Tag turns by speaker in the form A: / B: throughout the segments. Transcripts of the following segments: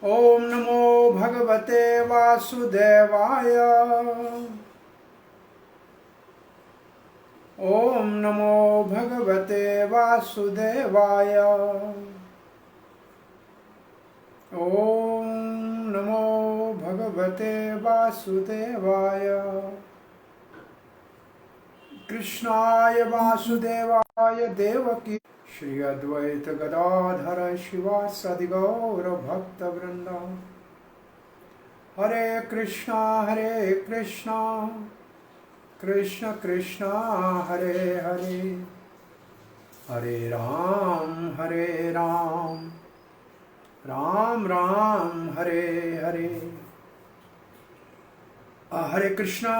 A: ओम नमो भगवते वासुदेवाय। ओम नमो भगवते वासुदेवाय। ओम नमो भगवते वासुदेवाय। कृष्णाय वासुदेवाय देवकी श्री अद्वैत गदाधर शिवासदि गौर भक्त वृंद। हरे कृष्णा कृष्ण कृष्ण हरे हरे, हरे राम राम राम हरे हरे। हरे कृष्णा।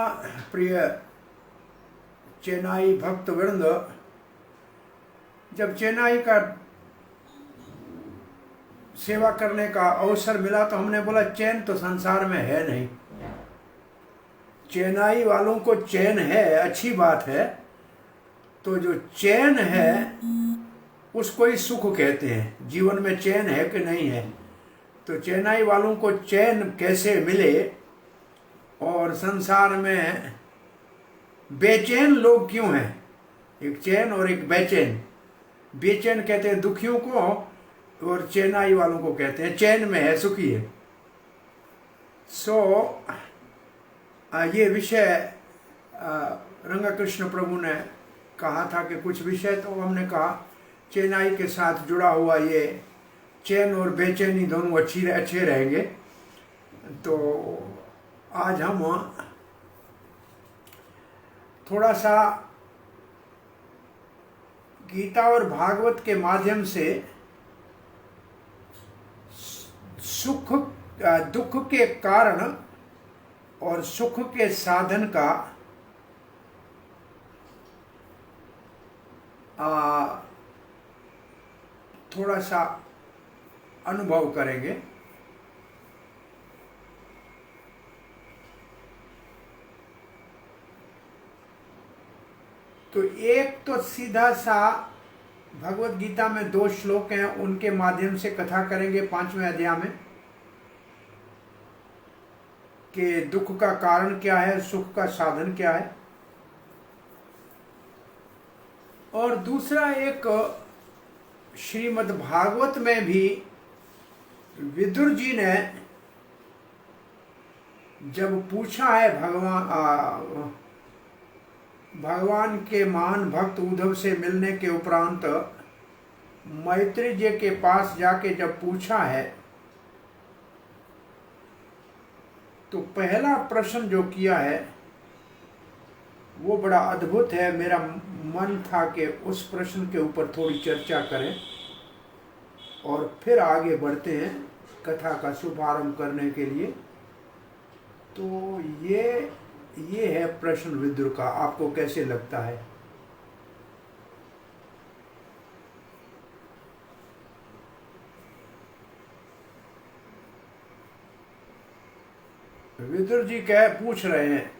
A: प्रिय चेन्नई भक्त वृंद, जब चेन्नई का सेवा करने का अवसर मिला तो हमने बोला चैन तो संसार में है नहीं। चेन्नई वालों को चैन है, अच्छी बात है, तो जो चैन है उसको ही सुख कहते हैं। जीवन में चैन है कि नहीं है, तो चेन्नई वालों को चैन कैसे मिले और संसार में बेचैन लोग क्यों हैं। एक चैन और एक बेचैन। बेचैन कहते हैं दुखियों को और चेन्नई वालों को कहते हैं चैन में है, सुखी है। ये विषय रंगकृष्ण प्रभु ने कहा था कि कुछ विषय, तो हमने कहा चेन्नई के साथ जुड़ा हुआ ये चैन और बेचैनी दोनों अच्छे रहेंगे। तो आज हम थोड़ा सा गीता और भागवत के माध्यम से सुख दुख के कारण और सुख के साधन का थोड़ा सा अनुभव करेंगे। तो एक तो सीधा सा भगवत गीता में 2 श्लोक हैं, उनके माध्यम से कथा करेंगे 5वें अध्याय में कि दुख का कारण क्या है, सुख का साधन क्या है। और दूसरा एक श्रीमद् भागवत में भी विदुर जी ने जब पूछा है भगवान के महान भक्त उद्धव से मिलने के उपरांत मैत्री जी के पास जाके जब पूछा है, तो पहला प्रश्न जो किया है वो बड़ा अद्भुत है। मेरा मन था कि उस प्रश्न के ऊपर थोड़ी चर्चा करें और फिर आगे बढ़ते हैं कथा का शुभारंभ करने के लिए। तो ये है प्रश्न विदुर का, आपको कैसे लगता है? विदुर जी पूछ रहे हैं,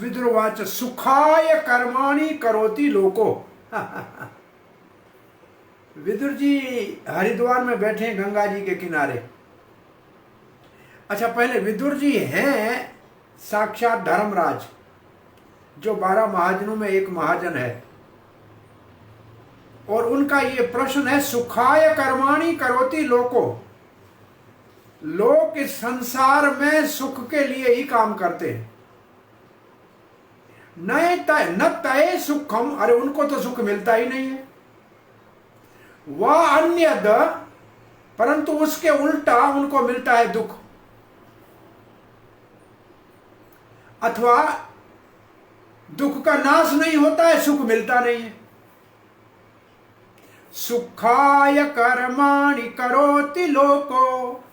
A: विदुरवाच सुखाय कर्माणि करोति लोको। विदुर जी हरिद्वार में बैठे हैं गंगा जी के किनारे। अच्छा, पहले विदुर जी हैं साक्षात धर्मराज, जो 12 महाजनों में एक महाजन है, और उनका ये प्रश्न है सुखाय कर्माणि करोति लोको। लोग इस संसार में सुख के लिए ही काम करते हैं। न तय सुखम, अरे उनको तो सुख मिलता ही नहीं है। वह अन्यद, परंतु उसके उल्टा उनको मिलता है दुख। अथवा दुख का नाश नहीं होता है, सुख मिलता नहीं है। सुखाय कर्माणि करोति लोको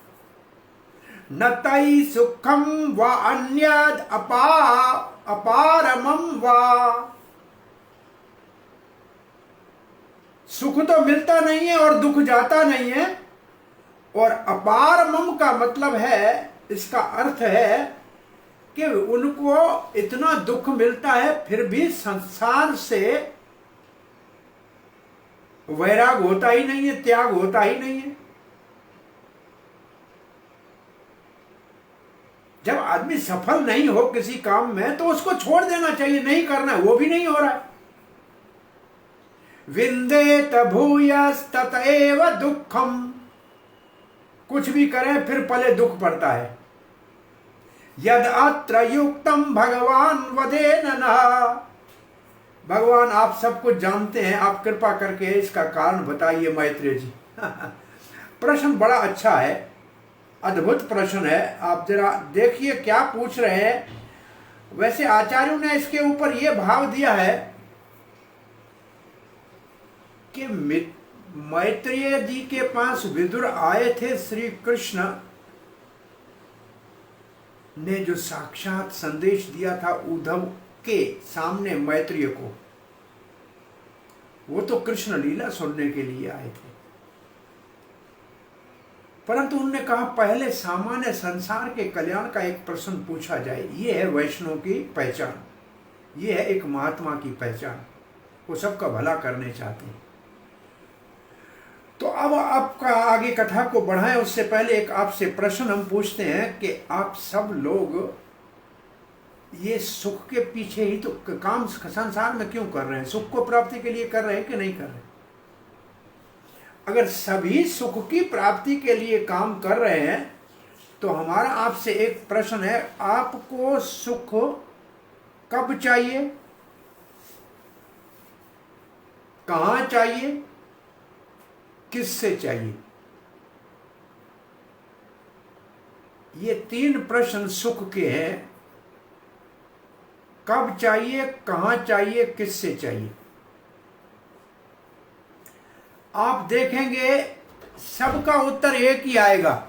A: न तई सुखम व अन्यद अपारमम वा। सुख तो मिलता नहीं है और दुख जाता नहीं है। और अपारमम का मतलब है, इसका अर्थ है कि उनको इतना दुख मिलता है फिर भी संसार से वैराग होता ही नहीं है, त्याग होता ही नहीं है। जब आदमी सफल नहीं हो किसी काम में तो उसको छोड़ देना चाहिए, नहीं करना है, वो भी नहीं हो रहा है। विंदेत भूयस्ततएव दुखम, कुछ भी करें फिर पले दुख पड़ता है। यद अत्र युक्तम भगवान वदेन नः, भगवान आप सब कुछ जानते हैं, आप कृपा करके इसका कारण बताइए मैत्रेय जी। प्रश्न बड़ा अच्छा है, अद्भुत प्रश्न है। आप जरा देखिए क्या पूछ रहे हैं। वैसे आचार्यों ने इसके ऊपर यह भाव दिया है कि मैत्रेय जी के पास विदुर आए थे, श्री कृष्ण ने जो साक्षात संदेश दिया था उद्धव के सामने मैत्रेय को, वो तो कृष्ण लीला सुनने के लिए आए थे। परंतु उन्होंने कहा पहले सामान्य संसार के कल्याण का एक प्रश्न पूछा जाए। ये है वैष्णव की पहचान, ये है एक महात्मा की पहचान, वो सबका भला करने चाहते हैं। तो अब आपका आगे कथा को बढ़ाएं उससे पहले एक आपसे प्रश्न हम पूछते हैं कि आप सब लोग ये सुख के पीछे ही तो काम संसार में क्यों कर रहे हैं? सुख को प्राप्ति के लिए कर रहे हैं कि नहीं कर रहे? अगर सभी सुख की प्राप्ति के लिए काम कर रहे हैं तो हमारा आपसे एक प्रश्न है, आपको सुख कब चाहिए, कहां चाहिए, किससे चाहिए? ये 3 प्रश्न सुख के हैं। कब चाहिए, कहां चाहिए, किससे चाहिए? आप देखेंगे सबका उत्तर एक ही आएगा,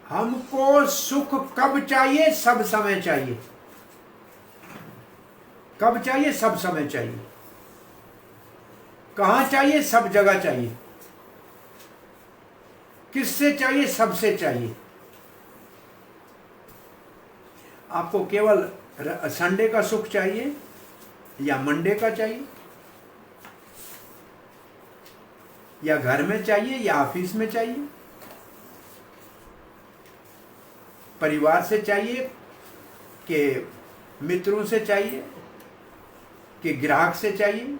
A: हमको सुख कब चाहिए, सब समय चाहिए। कब चाहिए, सब समय चाहिए। कहां चाहिए, सब जगह चाहिए। किससे चाहिए, सबसे चाहिए। आपको केवल संडे का सुख चाहिए या मंडे का चाहिए, या घर में चाहिए या ऑफिस में चाहिए, परिवार से चाहिए कि मित्रों से चाहिए कि ग्राहक से चाहिए?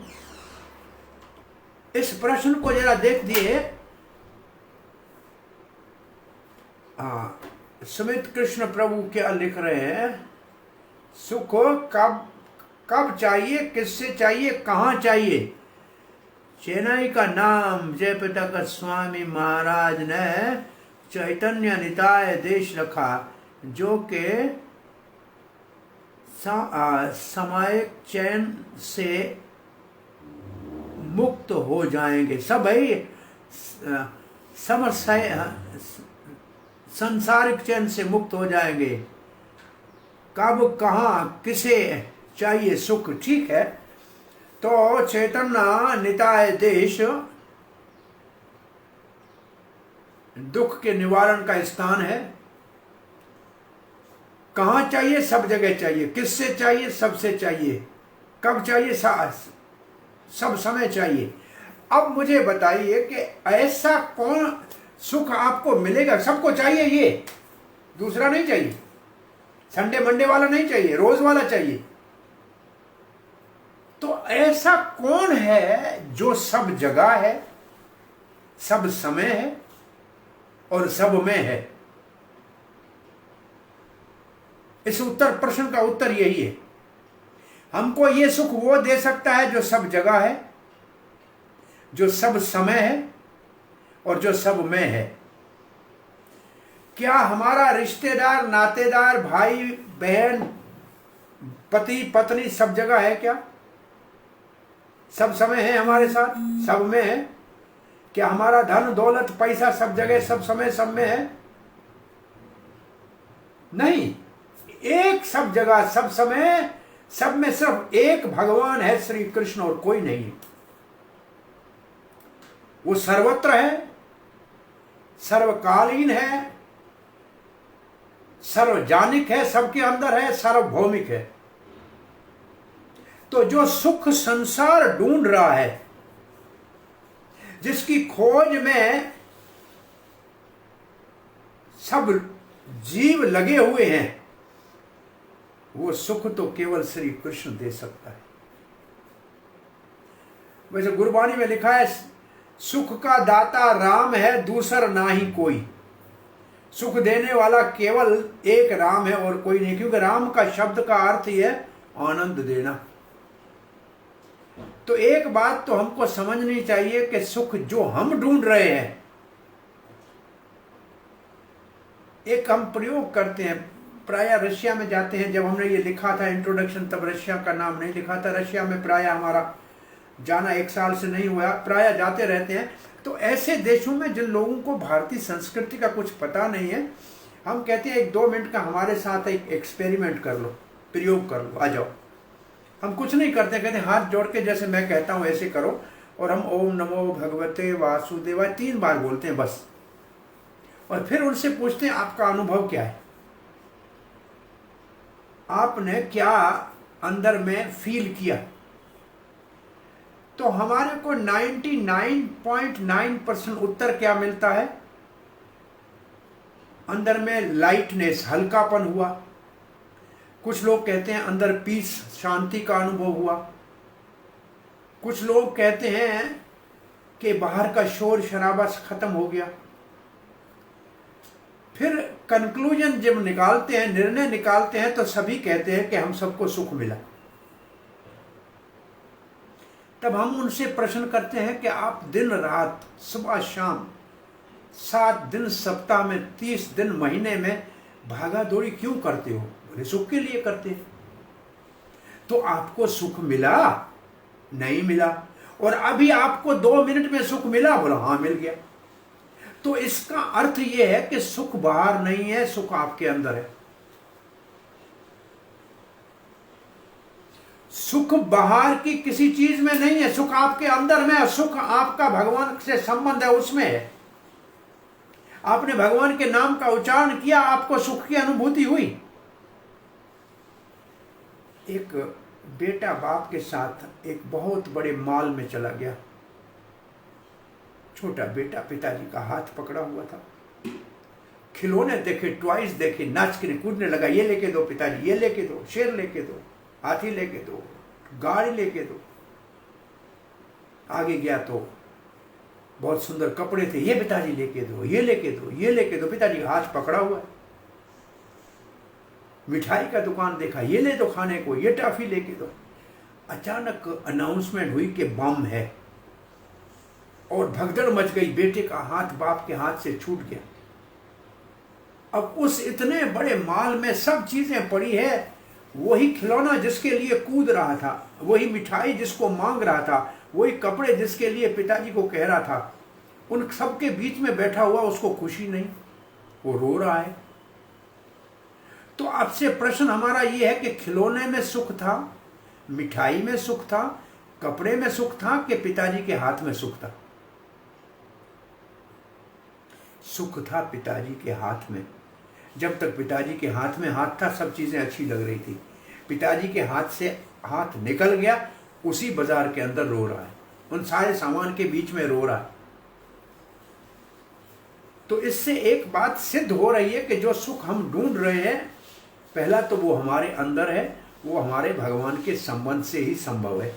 A: इस प्रश्न को जरा देख दिए। सुमित कृष्ण प्रभु क्या लिख रहे हैं, सुख कब कब चाहिए, किससे चाहिए, कहां चाहिए? चेन्नई का नाम जयप्रताप स्वामी महाराज ने चैतन्य निताय देश रखा, जो के सामायिक चैन से मुक्त हो जाएंगे। सब समस्या सांसारिक चैन से मुक्त हो जाएंगे। कब, कहां, किसे चाहिए सुख? ठीक है, तो चैतन्य निताय देश दुख के निवारण का स्थान है। कहां चाहिए? सब जगह चाहिए। किससे चाहिए? सबसे चाहिए। कब चाहिए? सब समय चाहिए। अब मुझे बताइए कि ऐसा कौन सुख आपको मिलेगा? सबको चाहिए, ये दूसरा नहीं चाहिए, संडे मंडे वाला नहीं चाहिए, रोज वाला चाहिए। तो ऐसा कौन है जो सब जगह है, सब समय है और सब में है? इस उत्तर प्रश्न का उत्तर यही है। हमको ये सुख वो दे सकता है जो सब जगह है, जो सब समय है और जो सब में है। क्या हमारा रिश्तेदार, नातेदार, भाई बहन, पति पत्नी सब जगह है? क्या सब समय है हमारे साथ, सब में है? क्या हमारा धन दौलत पैसा सब जगह सब समय सब में है? नहीं, एक सब जगह सब समय सब में सिर्फ एक भगवान है, श्री कृष्ण, और कोई नहीं है। वो सर्वत्र है, सर्वकालीन है, सर्वजानिक है, सबके अंदर है, सार्वभौमिक है। तो जो सुख संसार ढूंढ रहा है, जिसकी खोज में सब जीव लगे हुए हैं, वो सुख तो केवल श्री कृष्ण दे सकता है। वैसे गुरबाणी में लिखा है, सुख का दाता राम है, दूसर ना ही कोई। सुख देने वाला केवल एक राम है और कोई नहीं, क्योंकि राम का शब्द का अर्थ ही है आनंद देना। तो एक बात तो हमको समझनी चाहिए कि सुख जो हम ढूंढ रहे हैं, एक हम प्रयोग करते हैं। प्राय रशिया में जाते हैं, जब हमने ये लिखा था इंट्रोडक्शन, तब रशिया का नाम नहीं लिखा था। रशिया में प्राय हमारा जाना 1 साल से नहीं हुआ, प्राय जाते रहते हैं। तो ऐसे देशों में जिन लोगों को भारतीय संस्कृति का कुछ पता नहीं है, हम कहते हैं 1-2 मिनट का हमारे साथ एक एक्सपेरिमेंट कर लो, प्रयोग कर लो, आ जाओ। हम कुछ नहीं करते, कहते हाथ जोड़ के जैसे मैं कहता हूं ऐसे करो, और हम ओम नमो भगवते वासुदेवाय 3 बार बोलते हैं बस। और फिर उनसे पूछते हैं आपका अनुभव क्या है, आपने क्या अंदर में फील किया। तो हमारे को 99.9% उत्तर क्या मिलता है, अंदर में लाइटनेस, हल्कापन हुआ। कुछ लोग कहते हैं अंदर पीस, शांति का अनुभव हुआ। कुछ लोग कहते हैं कि बाहर का शोर शराबा खत्म हो गया। फिर कंक्लूजन जब निकालते हैं, निर्णय निकालते हैं, तो सभी कहते हैं कि हम सबको सुख मिला। तब हम उनसे प्रश्न करते हैं कि आप दिन रात, सुबह शाम, 7 दिन सप्ताह में, 30 दिन महीने में भागा दौड़ी क्यों करते हो? बोले सुख के लिए करते हैं। तो आपको सुख मिला? नहीं मिला। और अभी आपको 2 मिनट में सुख मिला? बोला हाँ मिल गया। तो इसका अर्थ यह है कि सुख बाहर नहीं है, सुख आपके अंदर है। सुख बाहर की किसी चीज में नहीं है, सुख आपके अंदर में है। सुख आपका भगवान से संबंध है, उसमें है। आपने भगवान के नाम का उच्चारण किया, आपको सुख की अनुभूति हुई। एक बेटा बाप के साथ एक बहुत बड़े मॉल में चला गया। छोटा बेटा पिताजी का हाथ पकड़ा हुआ था, खिलौने देखे, टॉयज देखे, नाचने कूदने लगा। ये लेके दो पिताजी, ये लेके दो, शेर लेके दो, हाथी लेके दो, गाड़ी लेके दो। आगे गया तो बहुत सुंदर कपड़े थे, ये पिताजी लेके दो, ये लेके दो, ये लेके दो। पिताजी का हाथ पकड़ा हुआ है। मिठाई का दुकान देखा, ये ले दो खाने को, ये टॉफी लेके दो। अचानक अनाउंसमेंट हुई कि बम है, और भगदड़ मच गई। बेटे का हाथ बाप के हाथ से छूट गया। अब उस इतने बड़े मॉल में सब चीजें पड़ी है, वही खिलौना जिसके लिए कूद रहा था, वही मिठाई जिसको मांग रहा था, वही कपड़े जिसके लिए पिताजी को कह रहा था, उन सबके बीच में बैठा हुआ उसको खुशी नहीं, वो रो रहा है। तो आपसे प्रश्न हमारा ये है कि खिलौने में सुख था, मिठाई में सुख था, कपड़े में सुख था, कि पिताजी के हाथ में सुख था? सुख था पिताजी के हाथ में। जब तक पिताजी के हाथ में हाथ था, सब चीजें अच्छी लग रही थी। पिताजी के हाथ से हाथ निकल गया, उसी बाजार के अंदर रो रहा है, उन सारे सामान के बीच में रो रहा है। तो इससे एक बात सिद्ध हो रही है कि जो सुख हम ढूंढ रहे हैं, पहला तो वो हमारे अंदर है, वो हमारे भगवान के संबंध से ही संभव है।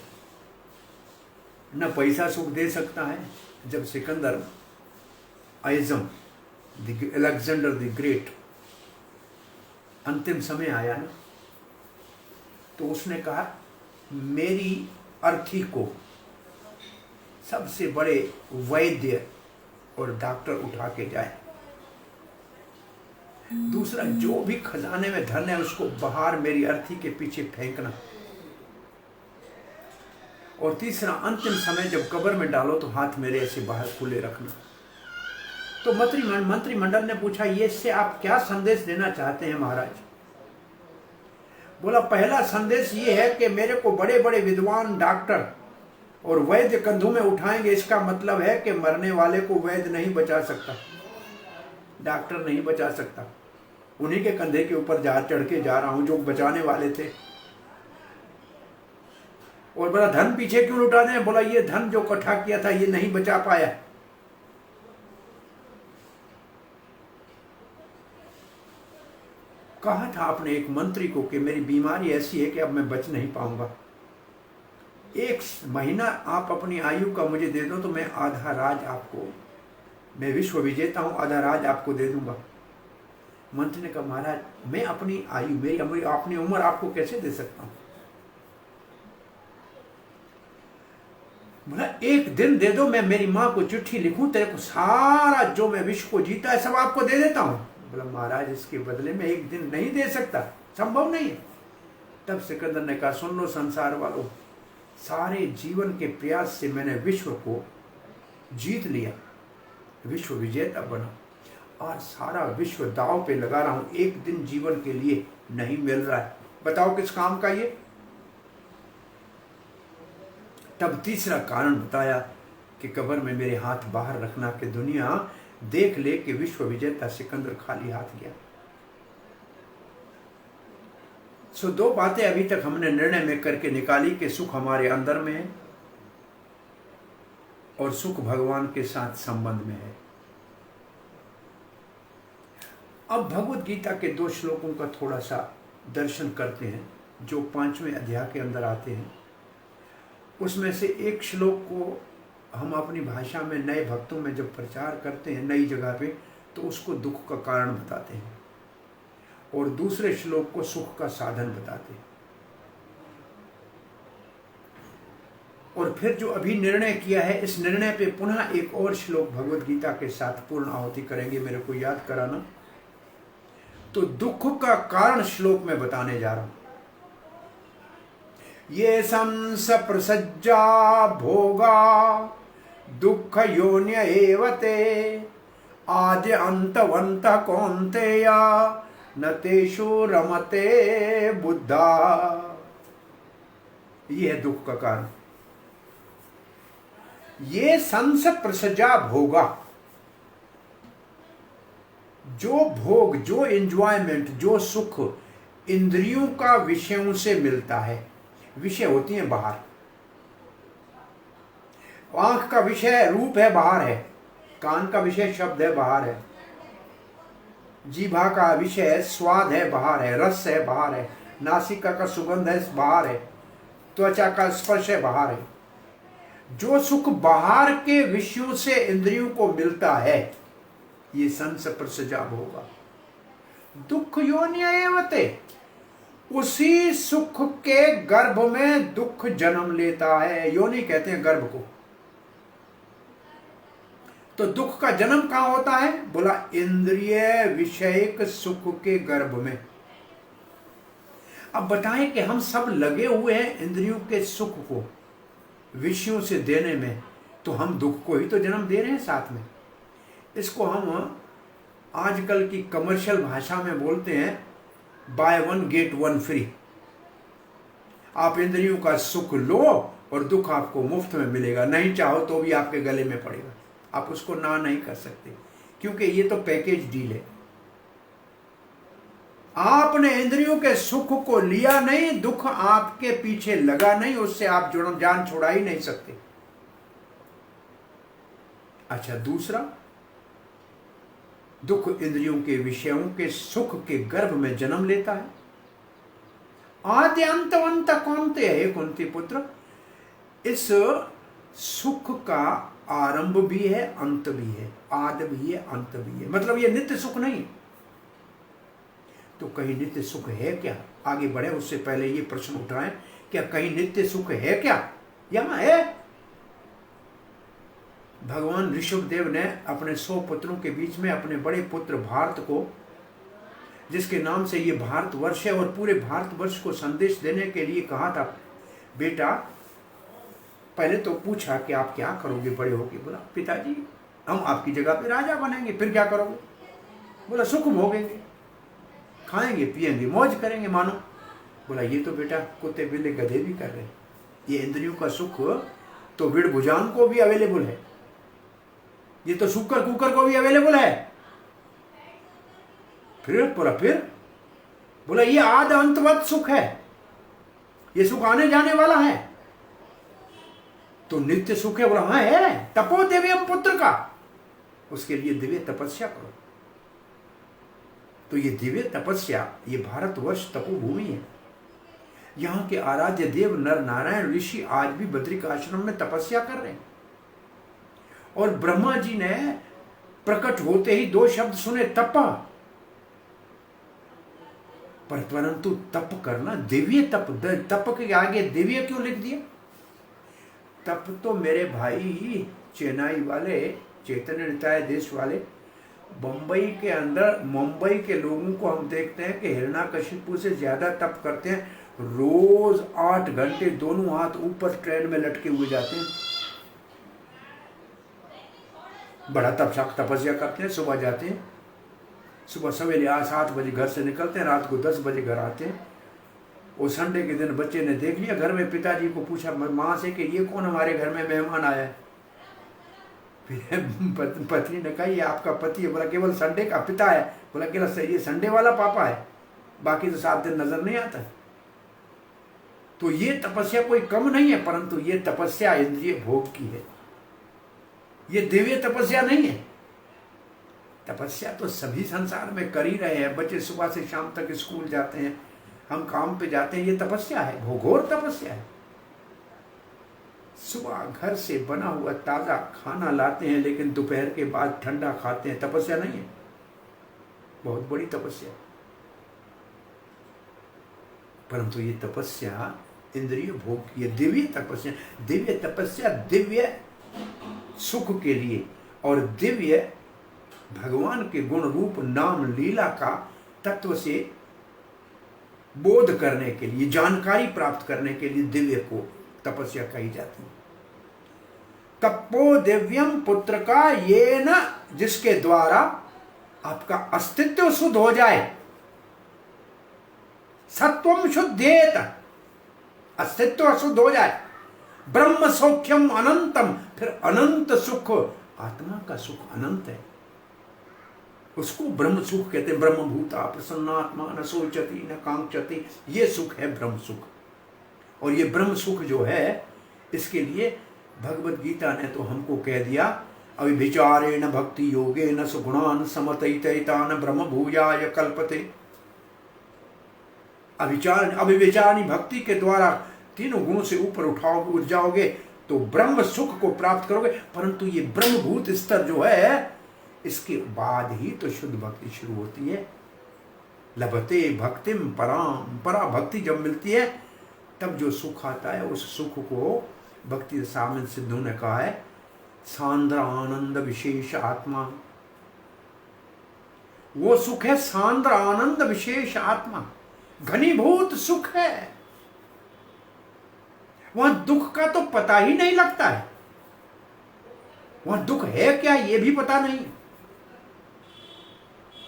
A: न पैसा सुख दे सकता है। जब सिकंदर आइज़म, अलेक्जेंडर द ग्रेट, अंतिम समय आया ना, तो उसने कहा मेरी अर्थी को सबसे बड़े वैद्य और डॉक्टर उठा के जाए। दूसरा, जो भी खजाने में धन है उसको बाहर मेरी अर्थी के पीछे फेंकना। और तीसरा, अंतिम समय जब कब्र में डालो तो हाथ मेरे ऐसे बाहर खुले रखना। तो मंत्रिमंडल ने पूछा, ये इससे आप क्या संदेश देना चाहते हैं महाराज? बोला, पहला संदेश ये है कि मेरे को बड़े बड़े विद्वान डॉक्टर और वैद्य कंधों में उठाएंगे, इसका मतलब है कि मरने वाले को वैद्य नहीं बचा सकता, डॉक्टर नहीं बचा सकता। उन्हीं के कंधे के ऊपर चढ़ के जा रहा हूं जो बचाने वाले थे। और बोला, धन पीछे क्यों लुटा दें? बोला, ये धन जो इकट्ठा किया था ये नहीं बचा पाया। कहा था अपने एक मंत्री को कि मेरी बीमारी ऐसी है कि अब मैं बच नहीं पाऊंगा, 1 महीना आप अपनी आयु का मुझे दे दो तो मैं आधा राज आपको, मैं विश्व विजेता हूं, आधा राज आपको दे दूंगा। मंत्री ने कहा महाराज मैं अपनी आयु, मेरी अपनी उम्र आपको कैसे दे सकता हूं? बोला 1 दिन दे दो, मैं मेरी माँ को चिट्ठी लिखूं, तेरे को सारा जो मैं विश्व को जीता है सब आपको दे देता हूं। बोला महाराज इसके बदले में 1 दिन नहीं दे सकता, संभव नहीं है। तब सिकंदर ने कहा सुन लो संसार वालों, सारे जीवन के प्रयास से मैंने विश्व को जीत लिया, विश्व विजेता बना, और सारा विश्व दांव पे लगा रहा हूं, 1 दिन जीवन के लिए नहीं मिल रहा है, बताओ किस काम का ये? तब तीसरा कारण बताया कि कब्र में मेरे हाथ बाहर रखना कि दुनिया देख ले कि विश्व विजेता सिकंदर खाली हाथ गया। सो 2 बातें अभी तक हमने निर्णय में करके निकाली कि सुख हमारे अंदर में है और सुख भगवान के साथ संबंध में है। अब भगवत गीता के 2 श्लोकों का थोड़ा सा दर्शन करते हैं जो 5वें अध्याय के अंदर आते हैं। उसमें से एक श्लोक को हम अपनी भाषा में नए भक्तों में जब प्रचार करते हैं नई जगह पे, तो उसको दुख का कारण बताते हैं और दूसरे श्लोक को सुख का साधन बताते हैं। और फिर जो अभी निर्णय किया है, इस निर्णय पे पुनः एक और श्लोक भगवत गीता के साथ पूर्ण आहुति करेंगे, मेरे को याद कराना। तो दुख का कारण श्लोक में बताने जा रहा हूं। ये संस प्रसज्जा भोगा दुख योन्य एवते आद्य अंतवंत कौन्तेय न तेषु रमते बुद्धा। ये है दुख का कारण। ये संस प्रसज्जा भोगा, जो भोग, जो एंजॉयमेंट, जो सुख इंद्रियों का विषयों से मिलता है। विषय होती हैं बाहर, आंख का विषय रूप है बाहर है, कान का विषय शब्द है बाहर है, जीभा का विषय स्वाद है बाहर है, रस है बाहर है, नासिका का सुगंध है बाहर है, त्वचा का स्पर्श है बाहर है। जो सुख बाहर के विषयों से इंद्रियों को मिलता है ये संस प्रसज्जा भोगा। दुख योन्येवते, उसी सुख के गर्भ में दुख जन्म लेता है। योनि कहते हैं गर्भ को। तो दुख का जन्म कहां होता है? बोला इंद्रिय विषयक सुख के गर्भ में। अब बताएं कि हम सब लगे हुए हैं इंद्रियों के सुख को विषयों से देने में, तो हम दुख को ही तो जन्म दे रहे हैं साथ में। इसको हम आजकल की कमर्शियल भाषा में बोलते हैं बाय 1 गेट 1 फ्री। आप इंद्रियों का सुख लो और दुख आपको मुफ्त में मिलेगा, नहीं चाहो तो भी आपके गले में पड़ेगा। आप उसको ना नहीं कर सकते क्योंकि ये तो पैकेज डील है। आपने इंद्रियों के सुख को लिया नहीं, दुख आपके पीछे लगा नहीं, उससे आप जान छोड़ा ही नहीं सकते। अच्छा, दूसरा, दुख इंद्रियों के विषयों के सुख के गर्भ में जन्म लेता है। आद्य अंतवंत कौन्ते है, कुंती पुत्र, इस सुख का आरंभ भी है अंत भी है, आदि भी है अंत भी है। मतलब ये नित्य सुख नहीं। तो कहीं नित्य सुख है क्या? आगे बढ़े उससे पहले ये प्रश्न उठाएं, क्या कहीं नित्य सुख है क्या? यहां है। भगवान ऋषभदेव ने अपने 100 पुत्रों के बीच में अपने बड़े पुत्र भारत को, जिसके नाम से ये भारतवर्ष है, और पूरे भारतवर्ष को संदेश देने के लिए कहा था, बेटा पहले तो पूछा कि आप क्या करोगे बड़े होके? बोला पिताजी हम आपकी जगह पे राजा बनेंगे। फिर क्या करोगे? बोला सुख भोगेंगे, खाएंगे पिएंगे मौज करेंगे मानो। बोला ये तो बेटा कुत्ते बिल्ली गधे भी कर रहे हैं। ये इंद्रियों का सुख तो विड़ भुजान को भी अवेलेबल है, ये तो शुक्र कुकर को भी अवेलेबल है। फिर बोला ये आद अंतवत सुख है, ये सुख आने जाने वाला है। तो नित्य सुख है? बोला हाँ है। तपो दिव्यम पुत्र का, उसके लिए दिव्य तपस्या करो। तो ये दिव्य तपस्या, ये भारतवर्ष तपोभूमि है। यहाँ के आराध्य देव नर नारायण ऋषि आज भी बद्रिक आश्रम में तपस्या कर रहे हैं। और ब्रह्मा जी ने प्रकट होते ही 2 शब्द सुने, तपा। परंतु तप करना दिव्य तप, तप के आगे दिव्य क्यों लिख दिया? तप तो मेरे भाई चेन्नई वाले, चैतन्य निकाय देश वाले, बंबई के अंदर, मुंबई के लोगों को हम देखते हैं कि हिरण्यकशिपु से ज्यादा तप करते हैं। रोज 8 घंटे दोनों हाथ ऊपर ट्रेन में लटके हुए जाते हैं, बड़ा तपस्या करते हैं। सुबह जाते हैं, सुबह सवेरे 7 बजे घर से निकलते हैं, रात को 10 बजे घर आते हैं। और संडे के दिन बच्चे ने देख लिया घर में, पिताजी को पूछा माँ से कि ये कौन हमारे घर में मेहमान आया है? फिर पत्नी ने कहा ये आपका पति है। बोला केवल संडे का पिता है? बोला केवल ये संडे वाला पापा है, बाकी तो 7 दिन नजर नहीं आता। तो ये तपस्या कोई कम नहीं है, परंतु ये तपस्या इंद्रिय भोग की है, ये दिव्य तपस्या नहीं है। तपस्या तो सभी संसार में कर ही रहे हैं। बच्चे सुबह से शाम तक स्कूल जाते हैं, हम काम पे जाते हैं, ये तपस्या है, घोर तपस्या है। सुबह घर से बना हुआ ताजा खाना लाते हैं, लेकिन दोपहर के बाद ठंडा खाते हैं, तपस्या नहीं है? बहुत बड़ी तपस्या। परंतु ये तपस्या इंद्रिय भोग की है, दिव्य तपस्या। दिव्य तपस्या दिव्य सुख के लिए और दिव्य भगवान के गुण रूप नाम लीला का तत्व से बोध करने के लिए, जानकारी प्राप्त करने के लिए दिव्य को तपस्या कही जाती है। तपो दिव्यम पुत्र का ये न, जिसके द्वारा आपका अस्तित्व शुद्ध हो जाए। सत्वम शुद्धेत, अस्तित्व अशुद्ध हो जाए। ब्रह्म सौख्यम अनंतम, फिर अनंत सुख, आत्मा का सुख अनंत है, उसको ब्रह्म सुख कहते हैं। ब्रह्मभूता प्रसन्नात्मा न सोचती न कांक्षति, ये सुख है ब्रह्म सुख। और ये ब्रह्म सुख जो है, इसके लिए भगवत गीता ने तो हमको कह दिया, अविचारेण भक्ति योगे न सुगुणान समतैतान ब्रह्म भूयाय कल्पते। अविचारणी भक्ति के द्वारा तीनों गुणों से ऊपर उठ जाओगे तो ब्रह्म सुख को प्राप्त करोगे। परंतु ये ब्रह्मभूत स्तर जो है, इसके बाद ही तो शुद्ध भक्ति शुरू होती है। लभते भक्तिम पराम, परा भक्ति जब मिलती है तब जो सुख आता है, उस सुख को भक्ति सामने सिद्धों ने कहा है सांद्र आनंद विशेष आत्मा। वो सुख है सांद्र आनंद विशेष आत्मा, घनीभूत सुख है। वहां दुख का तो पता ही नहीं लगता है, वहां दुख है क्या ये भी पता नहीं।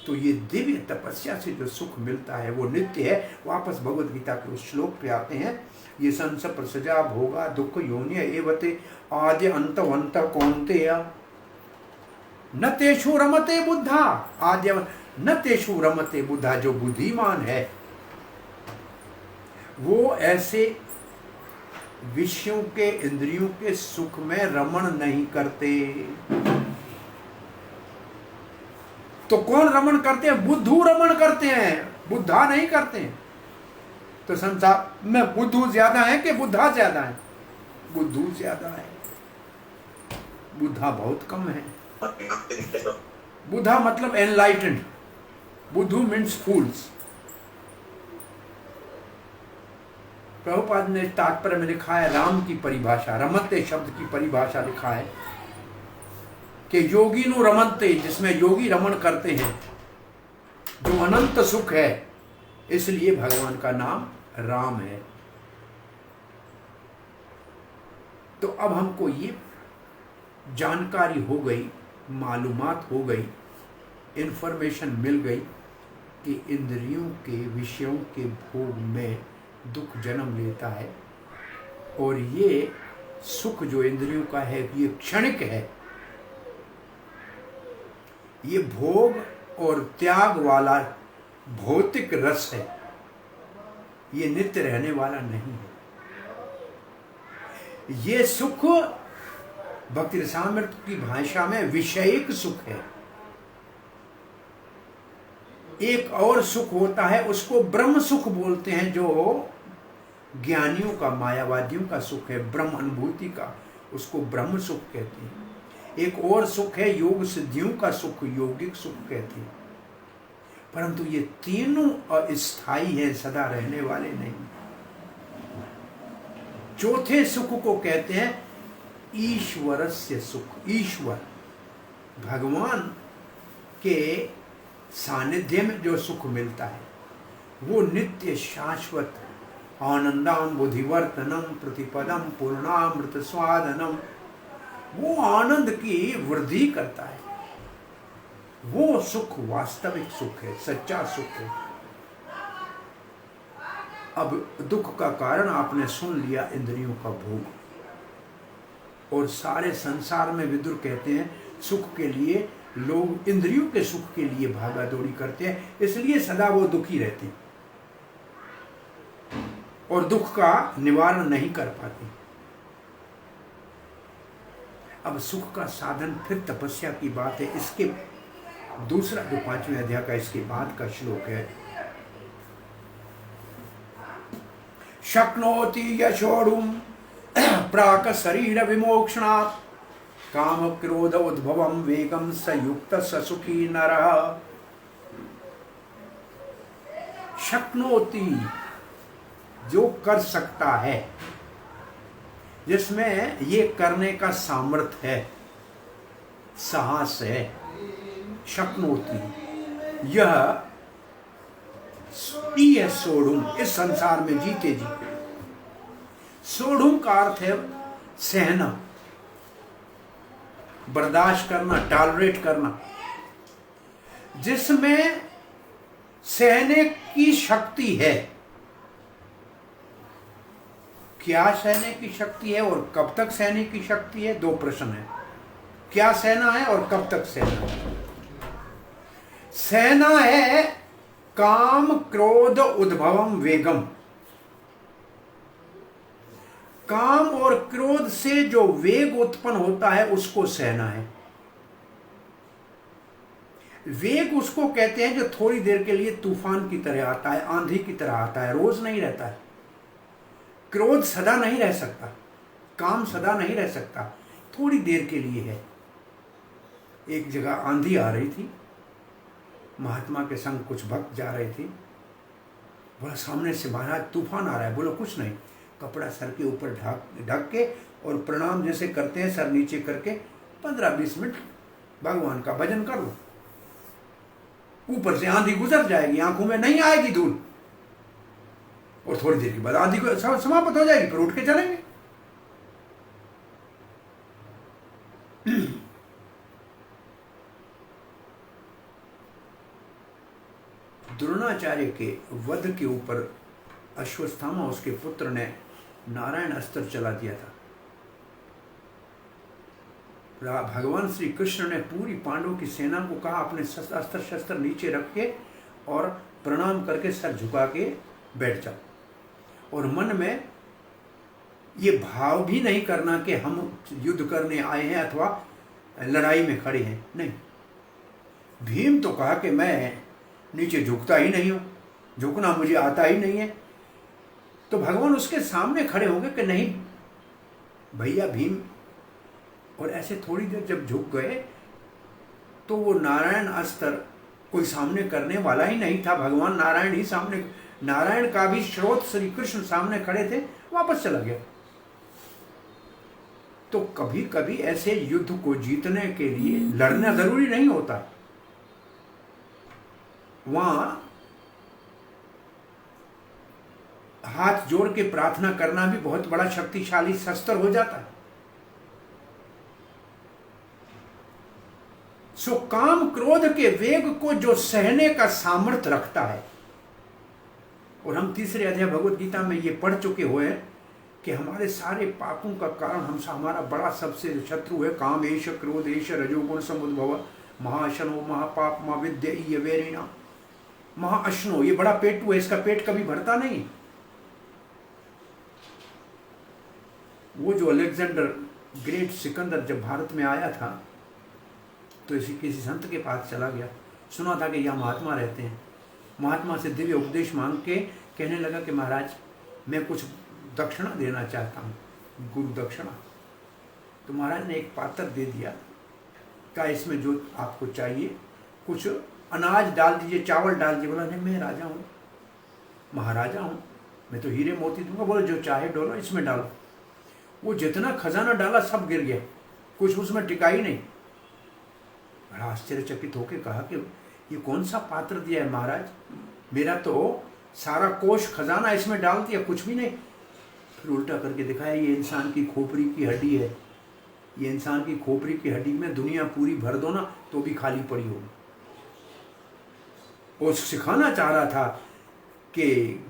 A: तो ये दिव्य तपस्या से जो सुख मिलता है वो नित्य है। वापस भगवद गीता के उस श्लोक पे आते हैं, ये संस प्रसजा भोगा दुख योन्य एवते आद्य अंतवंत कौन्तेय न तेषु रमते बुद्धा। आद्य न तेषु रमते बुद्धा, जो बुद्धिमान है वो ऐसे विषयों के, इंद्रियों के सुख में रमण नहीं करते। तो कौन रमण करते हैं? बुद्धू रमण करते हैं, बुद्धा नहीं करते हैं। तो संसार में बुद्धू ज्यादा है कि बुद्धा ज्यादा है? बुद्धू ज्यादा है, बुद्धा बहुत कम है। बुद्धा मतलब एनलाइटेंड, बुद्धू मीन्स फूल्स। प्रभुपाद ने तात्पर्य में लिखा है, राम की परिभाषा, रमते शब्द की परिभाषा लिखा है कि योगी नु रमनते, जिसमें योगी रमण करते हैं, जो अनंत सुख है, इसलिए भगवान का नाम राम है। तो अब हमको ये जानकारी हो गई, मालूमात हो गई, इंफॉर्मेशन मिल गई कि इंद्रियों के विषयों के भोग में दुख जन्म लेता है, और ये सुख जो इंद्रियों का है ये क्षणिक है। ये भोग और त्याग वाला भौतिक रस है, ये नित्य रहने वाला नहीं है। ये सुख भक्ति रसामृत की भाषा में विषयिक सुख है। एक और सुख होता है, उसको ब्रह्म सुख बोलते हैं, जो ज्ञानियों का, मायावादियों का सुख है, ब्रह्म अनुभूति का, उसको ब्रह्म सुख कहते हैं। एक और सुख है योग सिद्धियों का सुख, योगिक सुख कहते हैं। परंतु ये तीनों अस्थायी हैं, सदा रहने वाले नहीं। चौथे सुख को कहते हैं ईश्वरस्य सुख। ईश्वर, भगवान के सानिध्य में जो सुख मिलता है वो नित्य शाश्वत आनंदम बुद्धिवर्तनम प्रतिपदम पूर्णामृत स्वादनम, वो आनंद की वृद्धि करता है। वो सुख वास्तविक सुख है, सच्चा सुख है। अब दुख का कारण आपने सुन लिया, इंद्रियों का भोग। और सारे संसार में विदुर कहते हैं सुख के लिए लोग इंद्रियों के सुख के लिए भागा दौड़ी करते हैं, इसलिए सदा वो दुखी रहते हैं और दुख का निवारण नहीं कर पाते। अब सुख का साधन फिर तपस्या की बात है। इसके दूसरा जो 5वें अध्याय का इसके बाद का श्लोक है, शक्नोति यशोड़ुम प्राक शरीर विमोक्षणात् काम क्रोध उद्भवम वेगम सयुक्त ससुखी नरः। शक्नोति, जो कर सकता है, जिसमें ये करने का सामर्थ्य है, साहस है। शक्नोति, यह सोढ़ुम, इस संसार में जीते जी। सोढ़ुम का अर्थ है सहना, बर्दाश्त करना, टॉलरेट करना। जिसमें सहने की शक्ति है। क्या सहने की शक्ति है और कब तक सहने की शक्ति है, दो प्रश्न है। क्या सहना है और कब तक सहना है? सहना है काम क्रोध उद्भवम वेगम। काम और क्रोध से जो वेग उत्पन्न होता है उसको सहना है। वेग उसको कहते हैं जो थोड़ी देर के लिए तूफान की तरह आता है, आंधी की तरह आता है, रोज नहीं रहता है। क्रोध सदा नहीं रह सकता, काम सदा नहीं रह सकता, थोड़ी देर के लिए है। एक जगह आंधी आ रही थी, महात्मा के संग कुछ भक्त जा रहे थे। बोला सामने से महाराज तूफान आ रहा है। बोलो कुछ नहीं, कपड़ा सर के ऊपर ढक के और प्रणाम जैसे करते हैं सर नीचे करके 15-20 मिनट भगवान का भजन कर लो, ऊपर से आंधी गुजर जाएगी, आंखों में नहीं आएगी धूल, और थोड़ी देर के बाद आंधी को समाप्त हो जाएगी, फिर उठ के चलेंगे। द्रोणाचार्य के वध के ऊपर अश्वत्थामा उसके पुत्र ने नारायण अस्त्र चला दिया था। भगवान श्री कृष्ण ने पूरी पांडवों की सेना को कहा अपने अस्त्र शस्त्र नीचे रख के और प्रणाम करके सर झुका के बैठ जाओ, और मन में ये भाव भी नहीं करना कि हम युद्ध करने आए हैं अथवा लड़ाई में खड़े हैं। नहीं, भीम तो कहा कि मैं नीचे झुकता ही नहीं हूं, झुकना मुझे आता ही नहीं है। तो भगवान उसके सामने खड़े होंगे कि नहीं भैया भीम, और ऐसे थोड़ी देर जब झुक गए तो वो नारायण अस्त्र कोई सामने करने वाला ही नहीं था, भगवान नारायण ही सामने, नारायण का भी स्रोत श्री कृष्ण सामने खड़े थे, वापस चला गया। तो कभी कभी ऐसे युद्ध को जीतने के लिए लड़ना जरूरी नहीं होता, वहां हाथ जोड़ के प्रार्थना करना भी बहुत बड़ा शक्तिशाली शस्त्र हो जाता है। सो काम क्रोध के वेग को जो सहने का सामर्थ्य रखता है, और हम तीसरे अध्याय भगवत गीता में ये पढ़ चुके हुए हैं कि हमारे सारे पापों का कारण हमसे हमारा बड़ा सबसे शत्रु है काम एष क्रोध एष रजोगुण समुद्भव महाशनो महापाप महाविद्य वेरिणा महाअश्नो। ये बड़ा पेटू है, इसका पेट कभी भरता नहीं। वो जो अलेक्जेंडर ग्रेट सिकंदर जब भारत में आया था तो किसी संत के पास चला गया, सुना था कि यहाँ महात्मा रहते हैं, महात्मा से दिव्य उपदेश मांग के कहने लगा कि महाराज मैं कुछ दक्षिणा देना चाहता हूँ, गुरु दक्षिणा। तो महाराज ने एक पात्र दे दिया, कहा इसमें जो आपको चाहिए कुछ अनाज डाल दीजिए, चावल डाल दीजिए। बोला नहीं, मैं राजा हूँ, महाराजा हूँ, मैं तो हीरे मोती दूंगा। बोले जो चाहे डोलो, इसमें डालो। वो जितना खजाना डाला सब गिर गया, कुछ उसमें टिका ही नहीं। बड़ा आश्चर्यचकित होकर कहा कि ये कौन सा पात्र दिया है महाराज, मेरा तो सारा कोष खजाना इसमें डाल दिया, कुछ भी नहीं। फिर उल्टा करके दिखाया, ये इंसान की खोपड़ी की हड्डी है, ये इंसान की खोपड़ी की हड्डी में दुनिया पूरी भर दो ना तो भी खाली पड़ी होगी। वो सिखाना चाह रहा था कि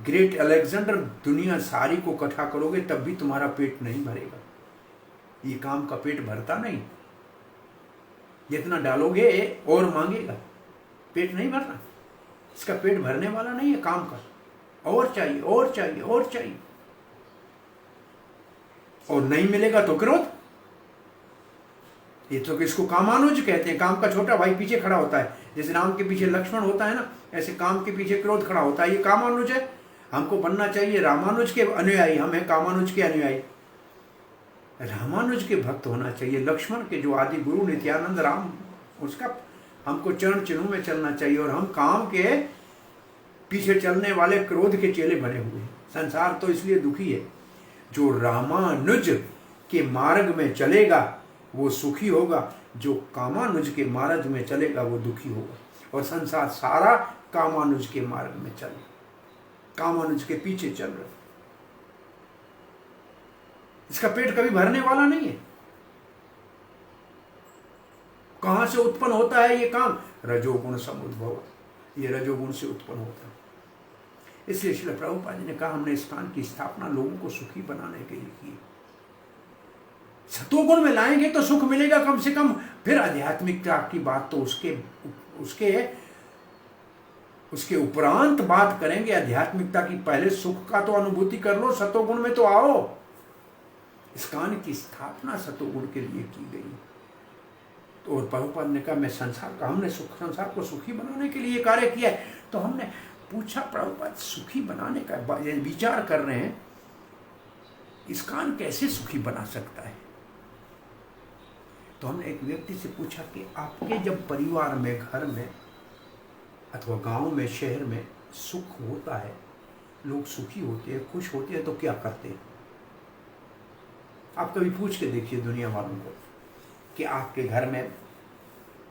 A: ग्रेट अलेक्जेंडर, दुनिया सारी को इकट्ठा करोगे तब भी तुम्हारा पेट नहीं भरेगा, ये काम का पेट भरता नहीं, जितना डालोगे और मांगेगा, पेट नहीं भरना, इसका पेट भरने वाला नहीं है काम का, और चाहिए और चाहिए और चाहिए, और नहीं मिलेगा तो क्रोध। ये तो किसको कामानुज कहते हैं, काम का छोटा भाई पीछे खड़ा होता है, जैसे राम के पीछे लक्ष्मण होता है ना, ऐसे काम के पीछे क्रोध खड़ा होता है, ये कामानुज है। हमको बनना चाहिए रामानुज के अनुयायी, हम हैं कामानुज के अनुयायी। रामानुज के भक्त होना चाहिए, लक्ष्मण के जो आदि गुरु नित्यानंद राम, उसका हमको चरण चिन्हों में चलना चाहिए, और हम काम के पीछे चलने वाले क्रोध के चेले बने हुए। संसार तो इसलिए दुखी है, जो रामानुज के मार्ग में चलेगा वो सुखी होगा, जो कामानुज के मार्ग में चलेगा वो दुखी होगा। और संसार सारा कामानुज के मार्ग में चले, कामानुज के पीछे चल रहा, इसका पेट कभी भरने वाला नहीं है। कहां से उत्पन्न होता है ये काम? रजोगुण समुद्भव, ये रजोगुण से उत्पन्न होता है। इसलिए श्रील प्रभुपाद जी ने कहा हमने इस स्थान की स्थापना लोगों को सुखी बनाने के लिए की। सतोगुण में लाएंगे तो सुख मिलेगा कम से कम, फिर आध्यात्मिकता की बात तो उसके उपरांत बात करेंगे। आध्यात्मिकता की पहले सुख का तो अनुभूति कर लो, सतोगुण में तो आओ। इस्कान की स्थापना सतोगुण के लिए की गई। तो और प्रभुपाद ने कहा मैं हमने संसार को सुखी बनाने के लिए कार्य किया है। तो हमने पूछा प्रभुपाद सुखी बनाने का विचार कर रहे हैं, इस्कान कैसे सुखी बना सकता है? तो हमने एक व्यक्ति से पूछा कि आपके जब परिवार में, घर में अथवा गांव में, शहर में सुख होता है, लोग सुखी होते हैं, खुश होते हैं, तो क्या करते हैं? आप कभी पूछ के देखिए दुनिया वालों को कि आपके घर में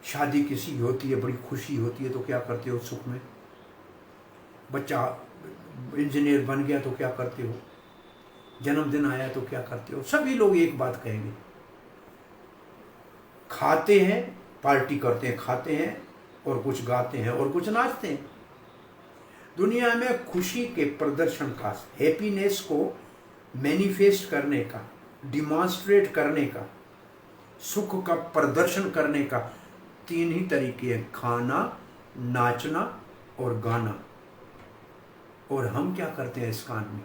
A: शादी किसी की होती है, बड़ी खुशी होती है, तो क्या करते हो सुख में? बच्चा इंजीनियर बन गया तो क्या करते हो? जन्मदिन आया तो क्या करते हो? सभी लोग एक बात कहेंगे, खाते हैं, पार्टी करते हैं, खाते हैं और कुछ गाते हैं और कुछ नाचते हैं। दुनिया में खुशी के प्रदर्शन का, हैप्पीनेस को मैनिफेस्ट करने का, डिमॉन्स्ट्रेट करने का, सुख का प्रदर्शन करने का 3 ही तरीके हैं, खाना, नाचना और गाना। और हम क्या करते हैं इस कान में?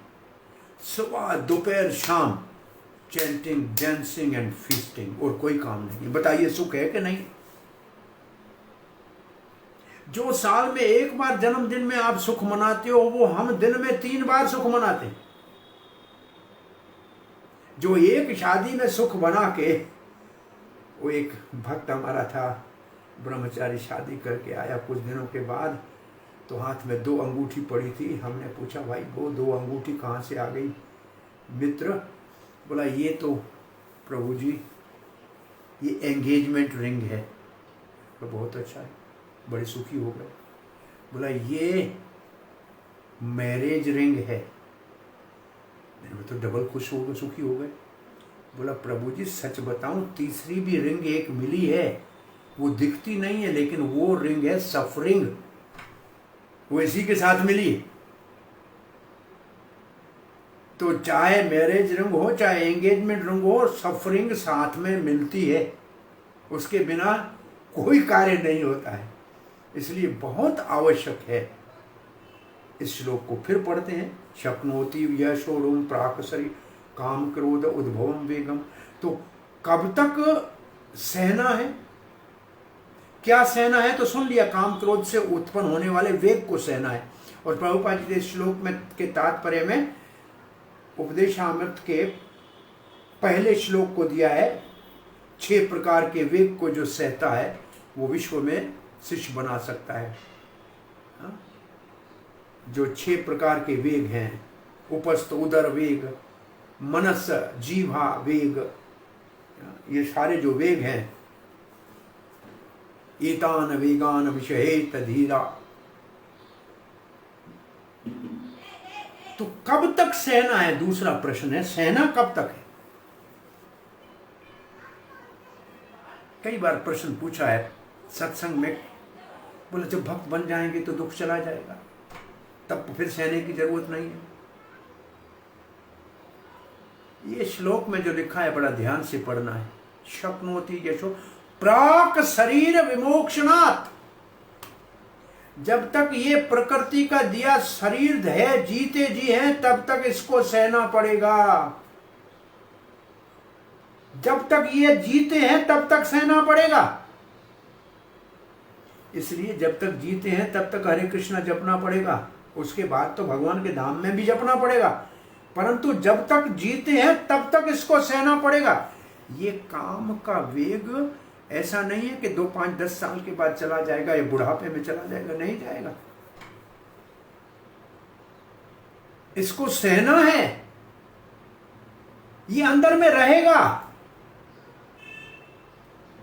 A: सुबह दोपहर शाम चैंटिंग, डांसिंग एंड फीस्टिंग, और कोई काम नहीं। बताइए सुख है कि नहीं? जो साल में 1 बार जन्मदिन में आप सुख मनाते हो, वो हम दिन में 3 बार सुख मनाते हैं। जो एक शादी में सुख बना के, वो एक भक्त हमारा था, ब्रह्मचारी, शादी करके आया कुछ दिनों के बाद, तो हाथ में 2 अंगूठी पड़ी थी। हमने पूछा भाई वो 2 अंगूठी कहाँ से आ गई? मित्र बोला ये तो प्रभु जी ये एंगेजमेंट रिंग है। तो बहुत अच्छा है, बड़े सुखी हो गए। बोला ये मैरिज रिंग है। मैंने तो डबल खुश हो गए, सुखी हो गए। बोला प्रभु जी सच बताऊं, तीसरी भी रिंग एक मिली है, वो दिखती नहीं है, लेकिन वो रिंग है सफरिंग, वो इसी के साथ मिली। तो चाहे मैरिज रिंग हो, चाहे एंगेजमेंट रिंग हो, सफरिंग साथ में मिलती है, उसके बिना कोई कार्य नहीं होता है। इसलिए बहुत आवश्यक है। इस श्लोक को फिर पढ़ते हैं, शक्नोति यशोरुम प्राकसरी काम क्रोध उद्भवम वेगम। तो कब तक सहना है? क्या सहना है तो सुन लिया, काम क्रोध से उत्पन्न होने वाले वेग को सहना है। और प्रभुपाद जी ने इस श्लोक में के तात्पर्य में उपदेशामृत के पहले श्लोक को दिया है, 6 प्रकार के वेग को जो सहता है वो विश्व में शिष्य बना सकता है। जो 6 प्रकार के वेग हैं, उपस्थ उदर वेग, मनस जीवा वेग, ये सारे जो वेग हैं, एतान वेगान विषहेत धीरा। तो कब तक सहना है, दूसरा प्रश्न है, सहना कब तक है। कई बार प्रश्न पूछा है सत्संग में, बोले जब भक्त बन जाएंगे तो दुख चला जाएगा, तब फिर सहने की जरूरत नहीं है। ये श्लोक में जो लिखा है बड़ा ध्यान से पढ़ना है। शक्नोति यशो प्राक शरीर विमोक्षणात्, जब तक ये प्रकृति का दिया शरीर है, जीते जी हैं, तब तक इसको सहना पड़ेगा। जब तक ये जीते हैं तब तक सहना पड़ेगा। इसलिए जब तक जीते हैं तब तक हरे कृष्णा जपना पड़ेगा, उसके बाद तो भगवान के धाम में भी जपना पड़ेगा, परंतु जब तक जीते हैं तब तक इसको सहना पड़ेगा। ये काम का वेग ऐसा नहीं है कि 2, 5, 10 साल के बाद चला जाएगा या बुढ़ापे में चला जाएगा, नहीं जाएगा। इसको सहना है, ये अंदर में रहेगा,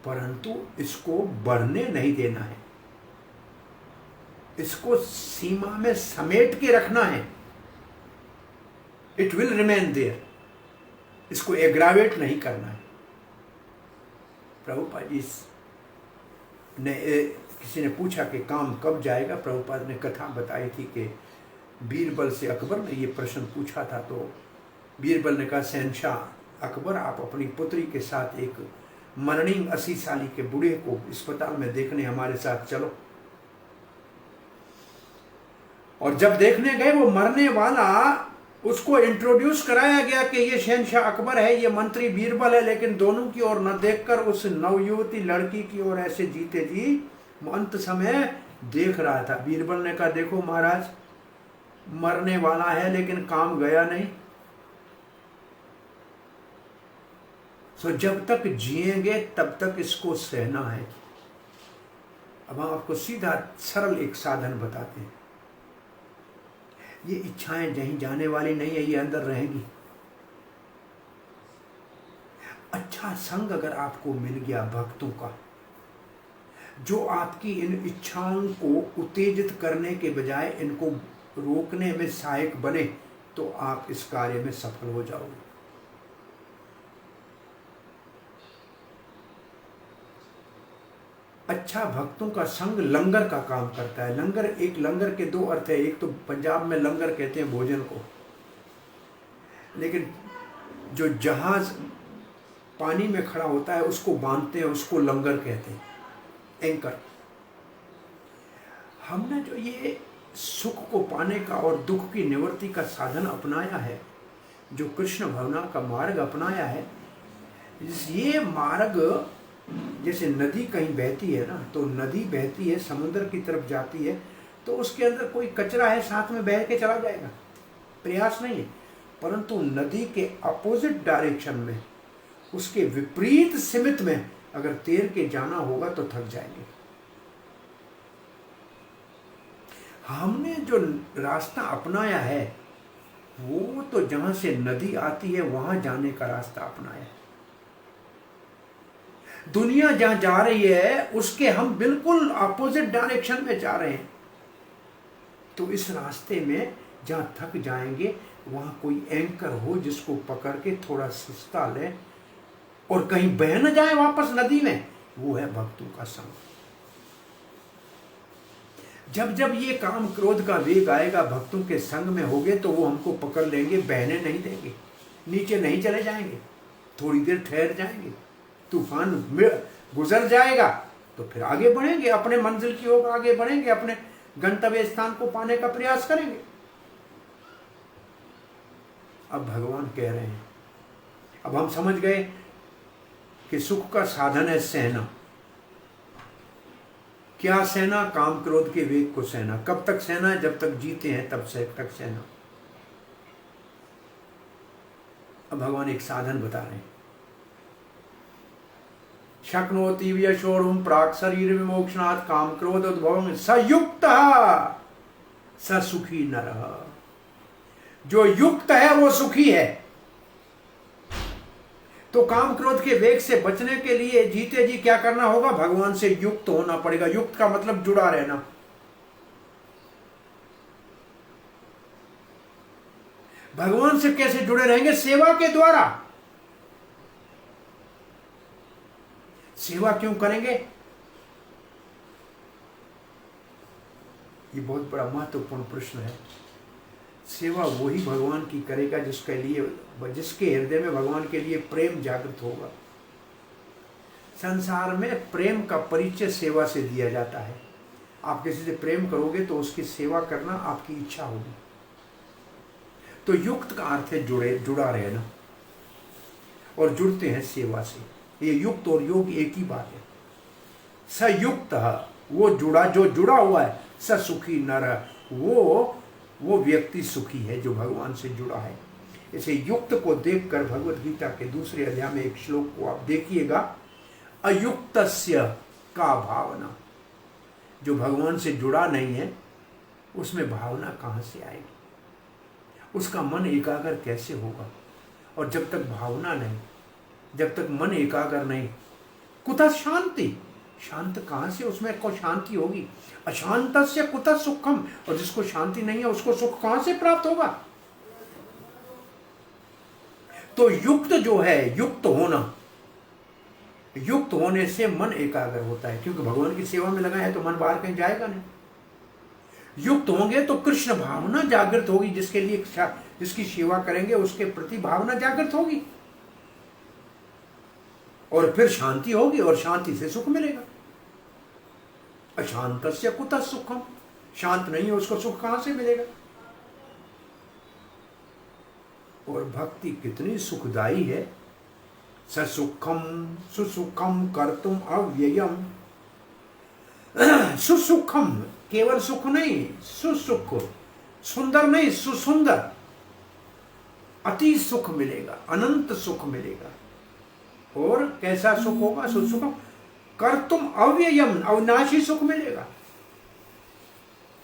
A: परंतु इसको बढ़ने नहीं देना है, इसको सीमा में समेट के रखना है। इट विल रिमेन देयर, इसको एग्रावेट नहीं करना है। प्रभुपाद जी ने, किसी ने पूछा कि काम कब जाएगा, प्रभुपाद ने कथा बताई थी कि बीरबल से अकबर ने ये प्रश्न पूछा था, तो बीरबल ने कहा, शहंशाह अकबर, आप अपनी पुत्री के साथ एक मरणी 80 साल के बूढ़े को अस्पताल में देखने हमारे साथ चलो। और जब देखने गए वो मरने वाला, उसको इंट्रोड्यूस कराया गया कि ये शहंशाह अकबर है, ये मंत्री बीरबल है, लेकिन दोनों की ओर न देखकर उस नवयुवती लड़की की ओर ऐसे जीते जी अंत समय देख रहा था। बीरबल ने कहा, देखो महाराज, मरने वाला है लेकिन काम गया नहीं। सो जब तक जिएंगे तब तक इसको सहना है। अब हम आपको सीधा सरल एक साधन बताते हैं। ये इच्छाएं कहीं जाने वाली नहीं है, ये अंदर रहेंगी। अच्छा संग अगर आपको मिल गया भक्तों का, जो आपकी इन इच्छाओं को उत्तेजित करने के बजाय इनको रोकने में सहायक बने, तो आप इस कार्य में सफल हो जाओगे। अच्छा भक्तों का संग लंगर का काम करता है। लंगर, एक लंगर के 2 अर्थ है। एक तो पंजाब में लंगर कहते हैं भोजन को, लेकिन जो जहाज पानी में खड़ा होता है उसको बांधते हैं, उसको लंगर कहते हैं, एंकर। हमने जो ये सुख को पाने का और दुख की निवृत्ति का साधन अपनाया है, जो कृष्ण भावना का मार्ग अपनाया है, ये मार्ग जैसे नदी कहीं बहती है ना, तो नदी बहती है, समुद्र की तरफ जाती है, तो उसके अंदर कोई कचरा है साथ में बह के चला जाएगा, प्रयास नहीं है। परंतु नदी के अपोजिट डायरेक्शन में, उसके विपरीत सिमित में अगर तैर के जाना होगा तो थक जाएंगे। हमने जो रास्ता अपनाया है वो तो जहां से नदी आती है वहां जाने का रास्ता अपनाया है। दुनिया जहां जा रही है उसके हम बिल्कुल अपोजिट डायरेक्शन में जा रहे हैं। तो इस रास्ते में जहां थक जाएंगे वहां कोई एंकर हो जिसको पकड़ के थोड़ा सुस्ता ले और कहीं बह न जाए वापस नदी में, वो है भक्तों का संग। जब जब ये काम क्रोध का वेग आएगा, भक्तों के संग में होगे तो वो हमको पकड़ लेंगे, बहने नहीं देंगे, नीचे नहीं चले जाएंगे, थोड़ी देर ठहर जाएंगे, तूफान गुजर जाएगा तो फिर आगे बढ़ेंगे, अपने मंजिल की ओर आगे बढ़ेंगे, अपने गंतव्य स्थान को पाने का प्रयास करेंगे। अब भगवान कह रहे हैं, अब हम समझ गए कि सुख का साधन है सहना। क्या सहना? काम क्रोध के वेग को सहना। कब तक सहना है? जब तक जीते हैं तब से तक सहना। अब भगवान एक साधन बता रहे हैं। शक्नोति व्यशोरुम प्राक शरीर विमोक्षणात् काम क्रोध उद्भवं सयुक्त स सुखी नरः। जो युक्त है वो सुखी है। तो काम क्रोध के वेग से बचने के लिए जीते जी क्या करना होगा? भगवान से युक्त होना पड़ेगा। युक्त का मतलब जुड़ा रहना। भगवान से कैसे जुड़े रहेंगे? सेवा के द्वारा। सेवा क्यों करेंगे? ये बहुत बड़ा महत्वपूर्ण प्रश्न है। सेवा वही भगवान की करेगा जिसके हृदय में भगवान के लिए प्रेम जागृत होगा। संसार में प्रेम का परिचय सेवा से दिया जाता है। आप किसी से प्रेम करोगे तो उसकी सेवा करना आपकी इच्छा होगी। तो युक्त का अर्थ है जुड़ा रहना, और जुड़ते हैं सेवा से। ये युक्त और योग एक ही बात है। सयुक्त वो जो जुड़ा हुआ है, स सुखी नर, वो व्यक्ति सुखी है जो भगवान से जुड़ा है। इसे युक्त को देखकर भगवत गीता के दूसरे अध्याय में एक श्लोक को आप देखिएगा, अयुक्तस्य का भावना। जो भगवान से जुड़ा नहीं है उसमें भावना कहाँ से आएगी? उसका मन एकाग्र कैसे होगा? और जब तक भावना नहीं, जब तक मन एकाग्र नहीं, कुतः शांति, शांत कहाँ से उसमें को शांति होगी? अशांतस्य कुतः सुखम। और जिसको शांति नहीं है उसको सुख कहाँ से प्राप्त होगा? तो युक्त जो है, युक्त होना, युक्त होने से मन एकाग्र होता है, क्योंकि भगवान की सेवा में लगा है तो मन बाहर कहीं जाएगा नहीं। युक्त होंगे तो कृष्ण भावना जागृत होगी। जिसकी सेवा करेंगे उसके प्रति भावना जागृत होगी, और फिर शांति होगी, और शांति से सुख मिलेगा। अशांतस्य कुतः सुखम। शांत नहीं है उसको सुख कहां से मिलेगा? और भक्ति कितनी सुखदायी है। ससुखम सुसुखम कर्तुम अव्ययम। सुसुखम केवल सुख नहीं, सुसुख, सुंदर नहीं, सुसुंदर, अति सुख मिलेगा, अनंत सुख मिलेगा। और कैसा सुख होगा? सुसुखम कर्तुम अव्ययम, अविनाशी सुख मिलेगा।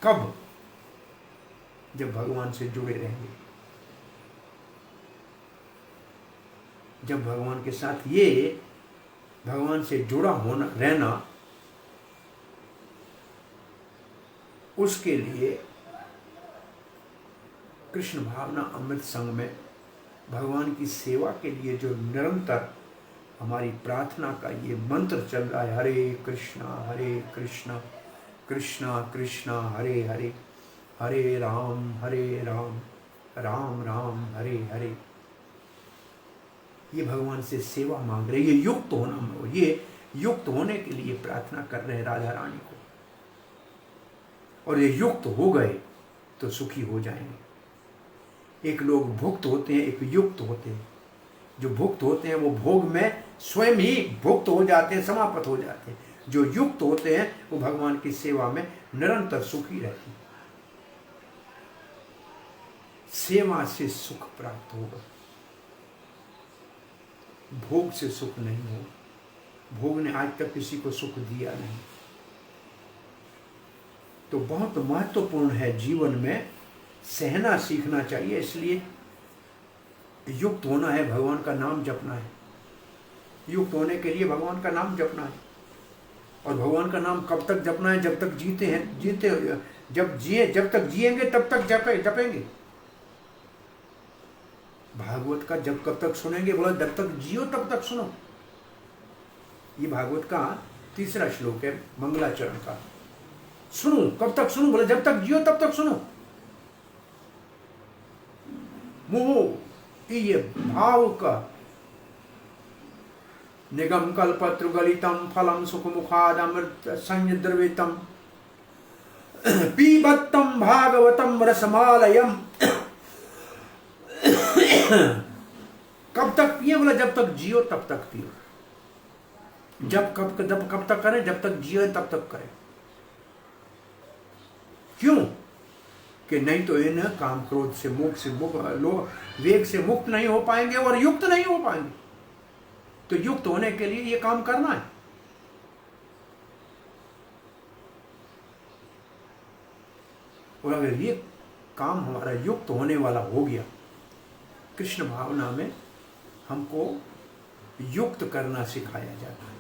A: कब? जब भगवान से जुड़े रहेंगे। जब भगवान के साथ ये भगवान से जुड़ा होना रहना, उसके लिए कृष्ण भावना अमृत संग में भगवान की सेवा के लिए जो निरंतर हमारी प्रार्थना का ये मंत्र चल रहा है, हरे कृष्णा कृष्णा कृष्णा हरे हरे, हरे राम राम राम हरे हरे, ये भगवान से सेवा मांग रहे, ये युक्त होना, ये युक्त होने के लिए प्रार्थना कर रहे हैं राधा रानी को। और ये युक्त हो गए तो सुखी हो जाएंगे। एक लोग भुक्त होते हैं, एक युक्त होते हैं। जो भुक्त होते हैं वो भोग में स्वयं ही भुक्त हो जाते हैं, समाप्त हो जाते हैं। जो युक्त होते हैं वो भगवान की सेवा में निरंतर सुखी रहते हैं। सेवा से सुख प्राप्त होगा, भोग से सुख नहीं होगा। भोग ने आज तक किसी को सुख दिया नहीं। तो बहुत महत्वपूर्ण है जीवन में सहना सीखना चाहिए। इसलिए युक्त होना है, भगवान का नाम जपना है। युक्त होने के लिए भगवान का नाम जपना है। और भगवान का नाम कब तक जपना है? जब तक जीते हैं, जब तक जिएंगे तब तक जपेंगे। भागवत का कब तक सुनेंगे? बोला जब तक जियो तब तक सुनो। ये भागवत का तीसरा श्लोक है मंगलाचरण का। सुनो, कब तक सुनो? बोले जब तक जियो तब तक सुनो। मोह ये भाव का निगम कल्पत्रु गलितम फलम सुख मुखाद अमृत संद्रवितम पीबत्तम भागवतम रसमालयम। कब तक पिए? बोला जब तक जियो तब तक पियो। कब तक करें? जब तक जियो तब तक करें। क्यों? कि नहीं तो इन काम क्रोध से मुक्त से वेग से मुक्त नहीं हो पाएंगे और युक्त नहीं हो पाएंगे। तो युक्त होने के लिए ये काम करना है। और अगर ये काम हमारा युक्त होने वाला हो गया, कृष्ण भावना में हमको युक्त करना सिखाया जाता है,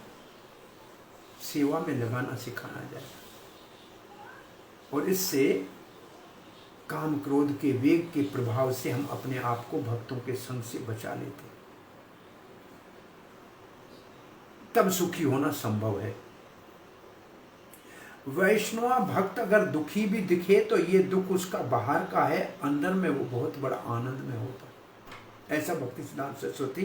A: सेवा में लगाना सिखाया जाता है, और इससे काम क्रोध के वेग के प्रभाव से हम अपने आप को भक्तों के संग से बचा लेते हैं। तब सुखी होना संभव है। वैष्णव भक्त अगर दुखी भी दिखे तो ये दुख उसका बाहर का है, अंदर में वो बहुत बड़ा आनंद में होता है। ऐसा भक्ति सिद्धांत सरस्वती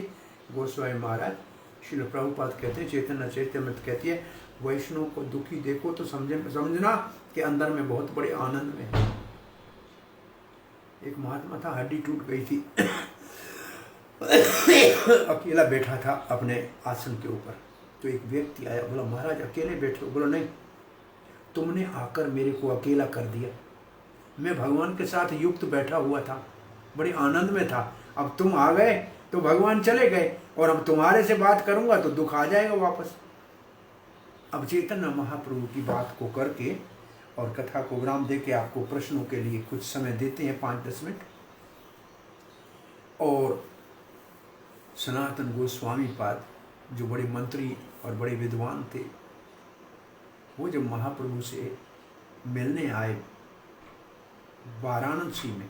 A: गोस्वामी महाराज श्रील प्रभुपाद कहते हैं, चैतन्य चैतन्यमृत कहती है, वैष्णव को दुखी देखो तो समझना कि अंदर में बहुत बड़े आनंद में है। एक महात्मा था, हड्डी टूट गई थी, अकेला बैठा था अपने आसन के ऊपर। तो एक व्यक्ति आया, बोला महाराज अकेले बैठे हो? बोला नहीं, तुमने आकर मेरे को अकेला कर दिया। मैं भगवान के साथ युक्त बैठा हुआ था, बड़े आनंद में था, अब तुम आ गए तो भगवान चले गए, और अब तुम्हारे से बात करूंगा तो दुख आ जाएगा वापस। अब चैतन्य महाप्रभु की बात को करके और कथा को विराम देके आपको प्रश्नों के लिए कुछ समय देते हैं, 5-10 मिनट। और सनातन गोस्वामी पाद जो बड़े मंत्री और बड़े विद्वान थे, वो जब महाप्रभु से मिलने आए वाराणसी में,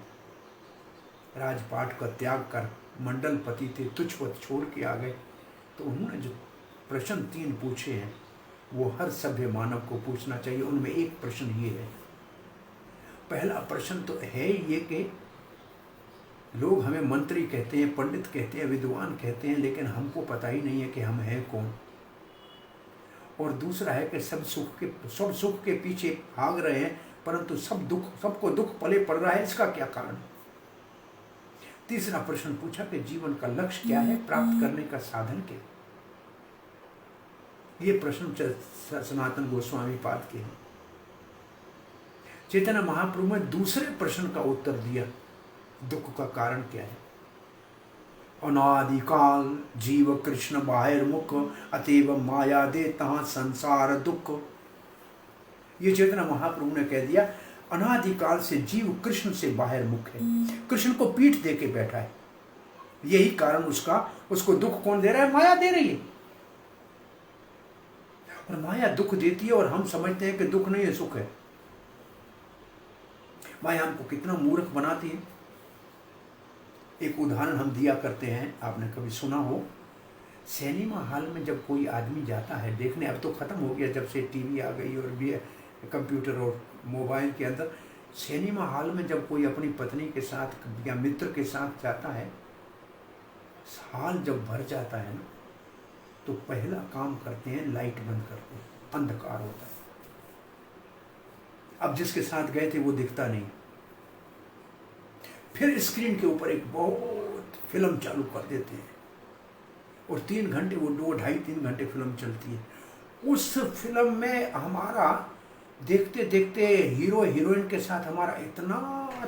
A: राजपाट का त्याग कर मंडलपति थे, तुच्छवत छोड़ के आ गए, तो उन्होंने जो प्रश्न 3 पूछे हैं वो हर सभ्य मानव को पूछना चाहिए। उनमें एक प्रश्न ये है, पहला प्रश्न तो है ये कि लोग हमें मंत्री कहते हैं, पंडित कहते हैं, विद्वान कहते हैं, लेकिन हमको पता ही नहीं है कि हम हैं कौन। और दूसरा है कि सब सुख के पीछे भाग रहे हैं, परंतु सबको दुख पले पड़ रहा है, इसका क्या कारण? तीसरा प्रश्न पूछा कि जीवन का लक्ष्य क्या है, प्राप्त करने का साधन क्या? ये प्रश्न सनातन गोस्वामी पाद के हैं। चैतन्य महाप्रभु ने दूसरे प्रश्न का उत्तर दिया, दुख का कारण क्या है? अनादिकाल जीव कृष्ण बाहिर्मुख, अतएव माया देता संसार दुख। ये चैतन्य महाप्रभु ने कह दिया, अनादिकाल से जीव कृष्ण से बाहिर्मुख है, कृष्ण को पीठ दे के बैठा है, यही कारण उसको दुख कौन दे रहा है? माया दे रही है। और माया दुख देती है और हम समझते हैं कि दुख नहीं है, सुख है। माया हमको कितना मूर्ख बनाती है। एक उदाहरण हम दिया करते हैं, आपने कभी सुना हो, सिनेमा हॉल में जब कोई आदमी जाता है देखने, अब तो ख़त्म हो गया जब से टीवी आ गई और भी कंप्यूटर और मोबाइल के अंदर, सिनेमा हॉल में जब कोई अपनी पत्नी के साथ या मित्र के साथ जाता है, हॉल जब भर जाता है ना, तो पहला काम करते हैं लाइट बंद करते हैं, अंधकार होता है। अब जिसके साथ गए थे वो दिखता नहीं, फिर स्क्रीन के ऊपर एक बहुत फिल्म चालू कर देते हैं और 3 घंटे, वो 2-2.5-3 घंटे फिल्म चलती है। उस फिल्म में हमारा देखते देखते हीरो हीरोइन के साथ हमारा इतना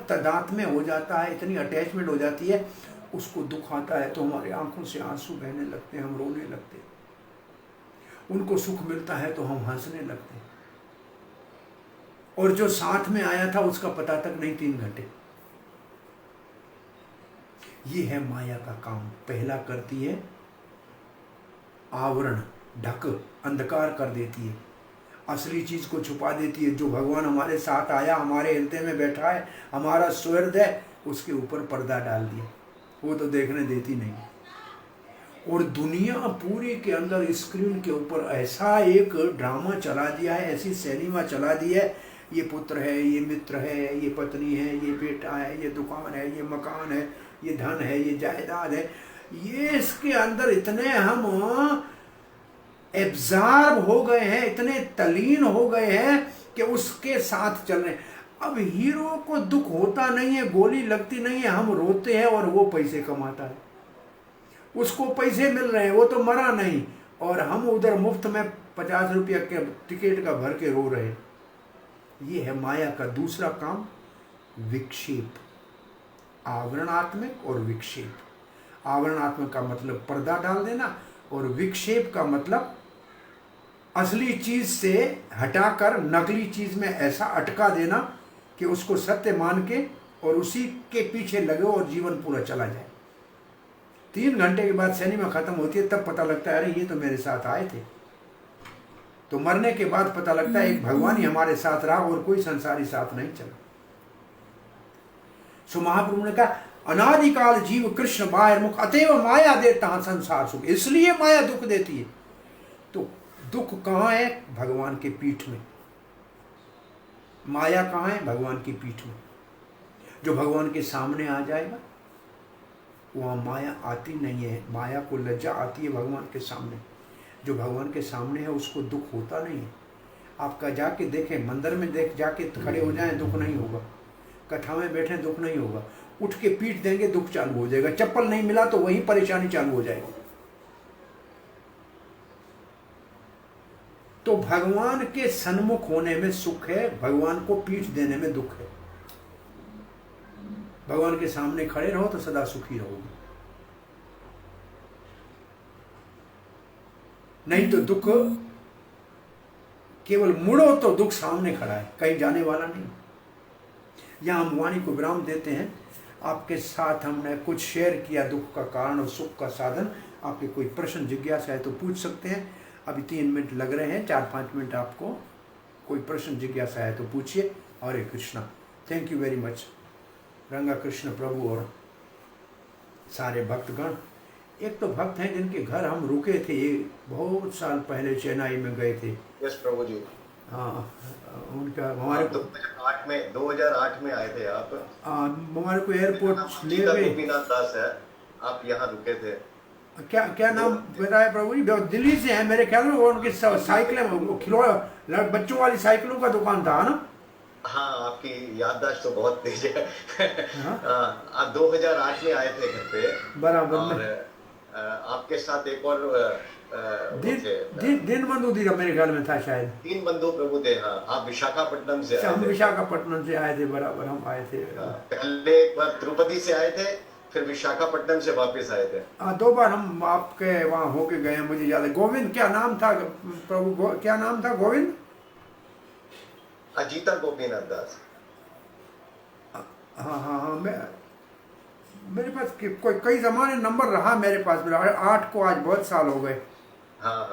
A: तादात्म्य हो जाता है, इतनी अटैचमेंट हो जाती है, उसको दुख आता है तो हमारी आंखों से आंसू बहने लगते हैं, हम रोने लगते हैं। उनको सुख मिलता है तो हम हंसने लगते हैं, और जो साथ में आया था उसका पता तक नहीं 3 घंटे। ये है माया का काम। पहला करती है आवरण, ढक, अंधकार कर देती है, असली चीज को छुपा देती है। जो भगवान हमारे साथ आया, हमारे हृदय में बैठा है, हमारा सुहृद है, उसके ऊपर पर्दा डाल दिया, वो तो देखने देती नहीं। और दुनिया पूरी के अंदर स्क्रीन के ऊपर ऐसा एक ड्रामा चला दिया है, ऐसी सिनेमा चला दी है, ये पुत्र है, ये मित्र है, ये पत्नी है, ये बेटा है, ये दुकान है, ये मकान है, ये धन है, ये जायदाद है, ये इसके अंदर इतने हम एब्जॉर्ब हो गए हैं, इतने तलीन हो गए हैं कि उसके साथ चल रहे हैं। अब हीरो को दुख होता नहीं है, गोली लगती नहीं है, हम रोते हैं और वो पैसे कमाता है, उसको पैसे मिल रहे हैं, वो तो मरा नहीं, और हम उधर मुफ्त में 50 रुपया के टिकट का भर के रो रहे हैं। ये है माया का दूसरा काम, विक्षेप। आवरणात्मक और विक्षेप। आवरणात्मक का मतलब पर्दा डाल देना, और विक्षेप का मतलब असली चीज से हटाकर नकली चीज में ऐसा अटका देना कि उसको सत्य मान के और उसी के पीछे लगे और जीवन पूरा चला जाए। 3 घंटे के बाद सिनेमा खत्म होती है, तब पता लगता है अरे ये तो मेरे साथ आए थे। तो मरने के बाद पता लगता है एक भगवान ही हमारे साथ रहा और कोई संसारी साथ नहीं चला। सो महाप्रभु ने कहा अनादिकाल जीव कृष्ण बाहिर्मुख अतएव माया देता संसार सुख। इसलिए माया दुख देती है। तो दुख कहाँ है? भगवान के पीठ में। माया कहाँ है? भगवान की पीठ में। जो भगवान के सामने आ जाएगा वहाँ माया आती नहीं है। माया को लज्जा आती है भगवान के सामने। जो भगवान के सामने है उसको दुख होता नहीं है। आपका जाके देखें, मंदिर में देख जाके खड़े हो जाएं, दुख नहीं होगा। कथा में बैठे दुख नहीं होगा। उठ के पीठ देंगे दुख चालू हो जाएगा। चप्पल नहीं मिला तो वही परेशानी चालू हो जाएगी। तो भगवान के सन्मुख होने में सुख है, भगवान को पीठ देने में दुख है। भगवान के सामने खड़े रहो तो सदा सुखी रहोगे, नहीं तो दुख केवल मुड़ो तो दुख सामने खड़ा है, कहीं जाने वाला नहीं। यहां हम वाणी को विराम देते हैं। आपके साथ हमने कुछ शेयर किया दुख का कारण और सुख का साधन। आपके कोई प्रश्न जिज्ञासा है तो पूछ सकते हैं। अभी 3 मिनट लग रहे हैं, 4-5 मिनट आपको कोई प्रश्न जिज्ञासा है तो पूछिए। Hare Krishna. Thank you very much. Ranga Krishna प्रभु और सारे भक्तगण। एक तो भक्त हैं जिनके घर हम रुके थे, ये बहुत साल पहले चेन्नई में गए थे।
B: यस प्रभु जी।
A: हाँ, उनका हमारे को
B: 2008 में आए थे आप।
A: हमारे को एयरपोर्ट ले गए।
B: गोपीनाथ दास है, आप यहाँ रुके थे।
A: क्या नाम बताया प्रभु जी? दिल्ली से है मेरे ख्याल में। वो उनकी साइकिलें, खिलौना बच्चों वाली साइकिलों का दुकान था ना।
B: हाँ, आपकी याददाश्त तो बहुत तेज है। आप 2008 में आए थे घर पे
A: बराबर।
B: और आपके साथ एक और
A: दिन बंधु थी मेरे ख्याल में था शायद।
B: 3 बंधु प्रभु थे। हाँ, आप विशाखापट्टनम से आए
A: हम
B: थे।
A: विशाखापट्टनम से आए थे, बराबर हम आए थे।
B: पहले एक बार तिरुपति से आए थे, फिर विशाखापट्टनम से वापस आए थे।
A: 2 बार हम आपके वहाँ होके गए हैं, मुझे याद है। गोविंद क्या नाम था प्रभु? क्या नाम था गोविंद?
B: अजीता गोपीनाथ दास।
A: हाँ, मेरे पास कोई कई जमाने नंबर रहा मेरे पास। 8 को आज बहुत साल हो गए।
B: हाँ।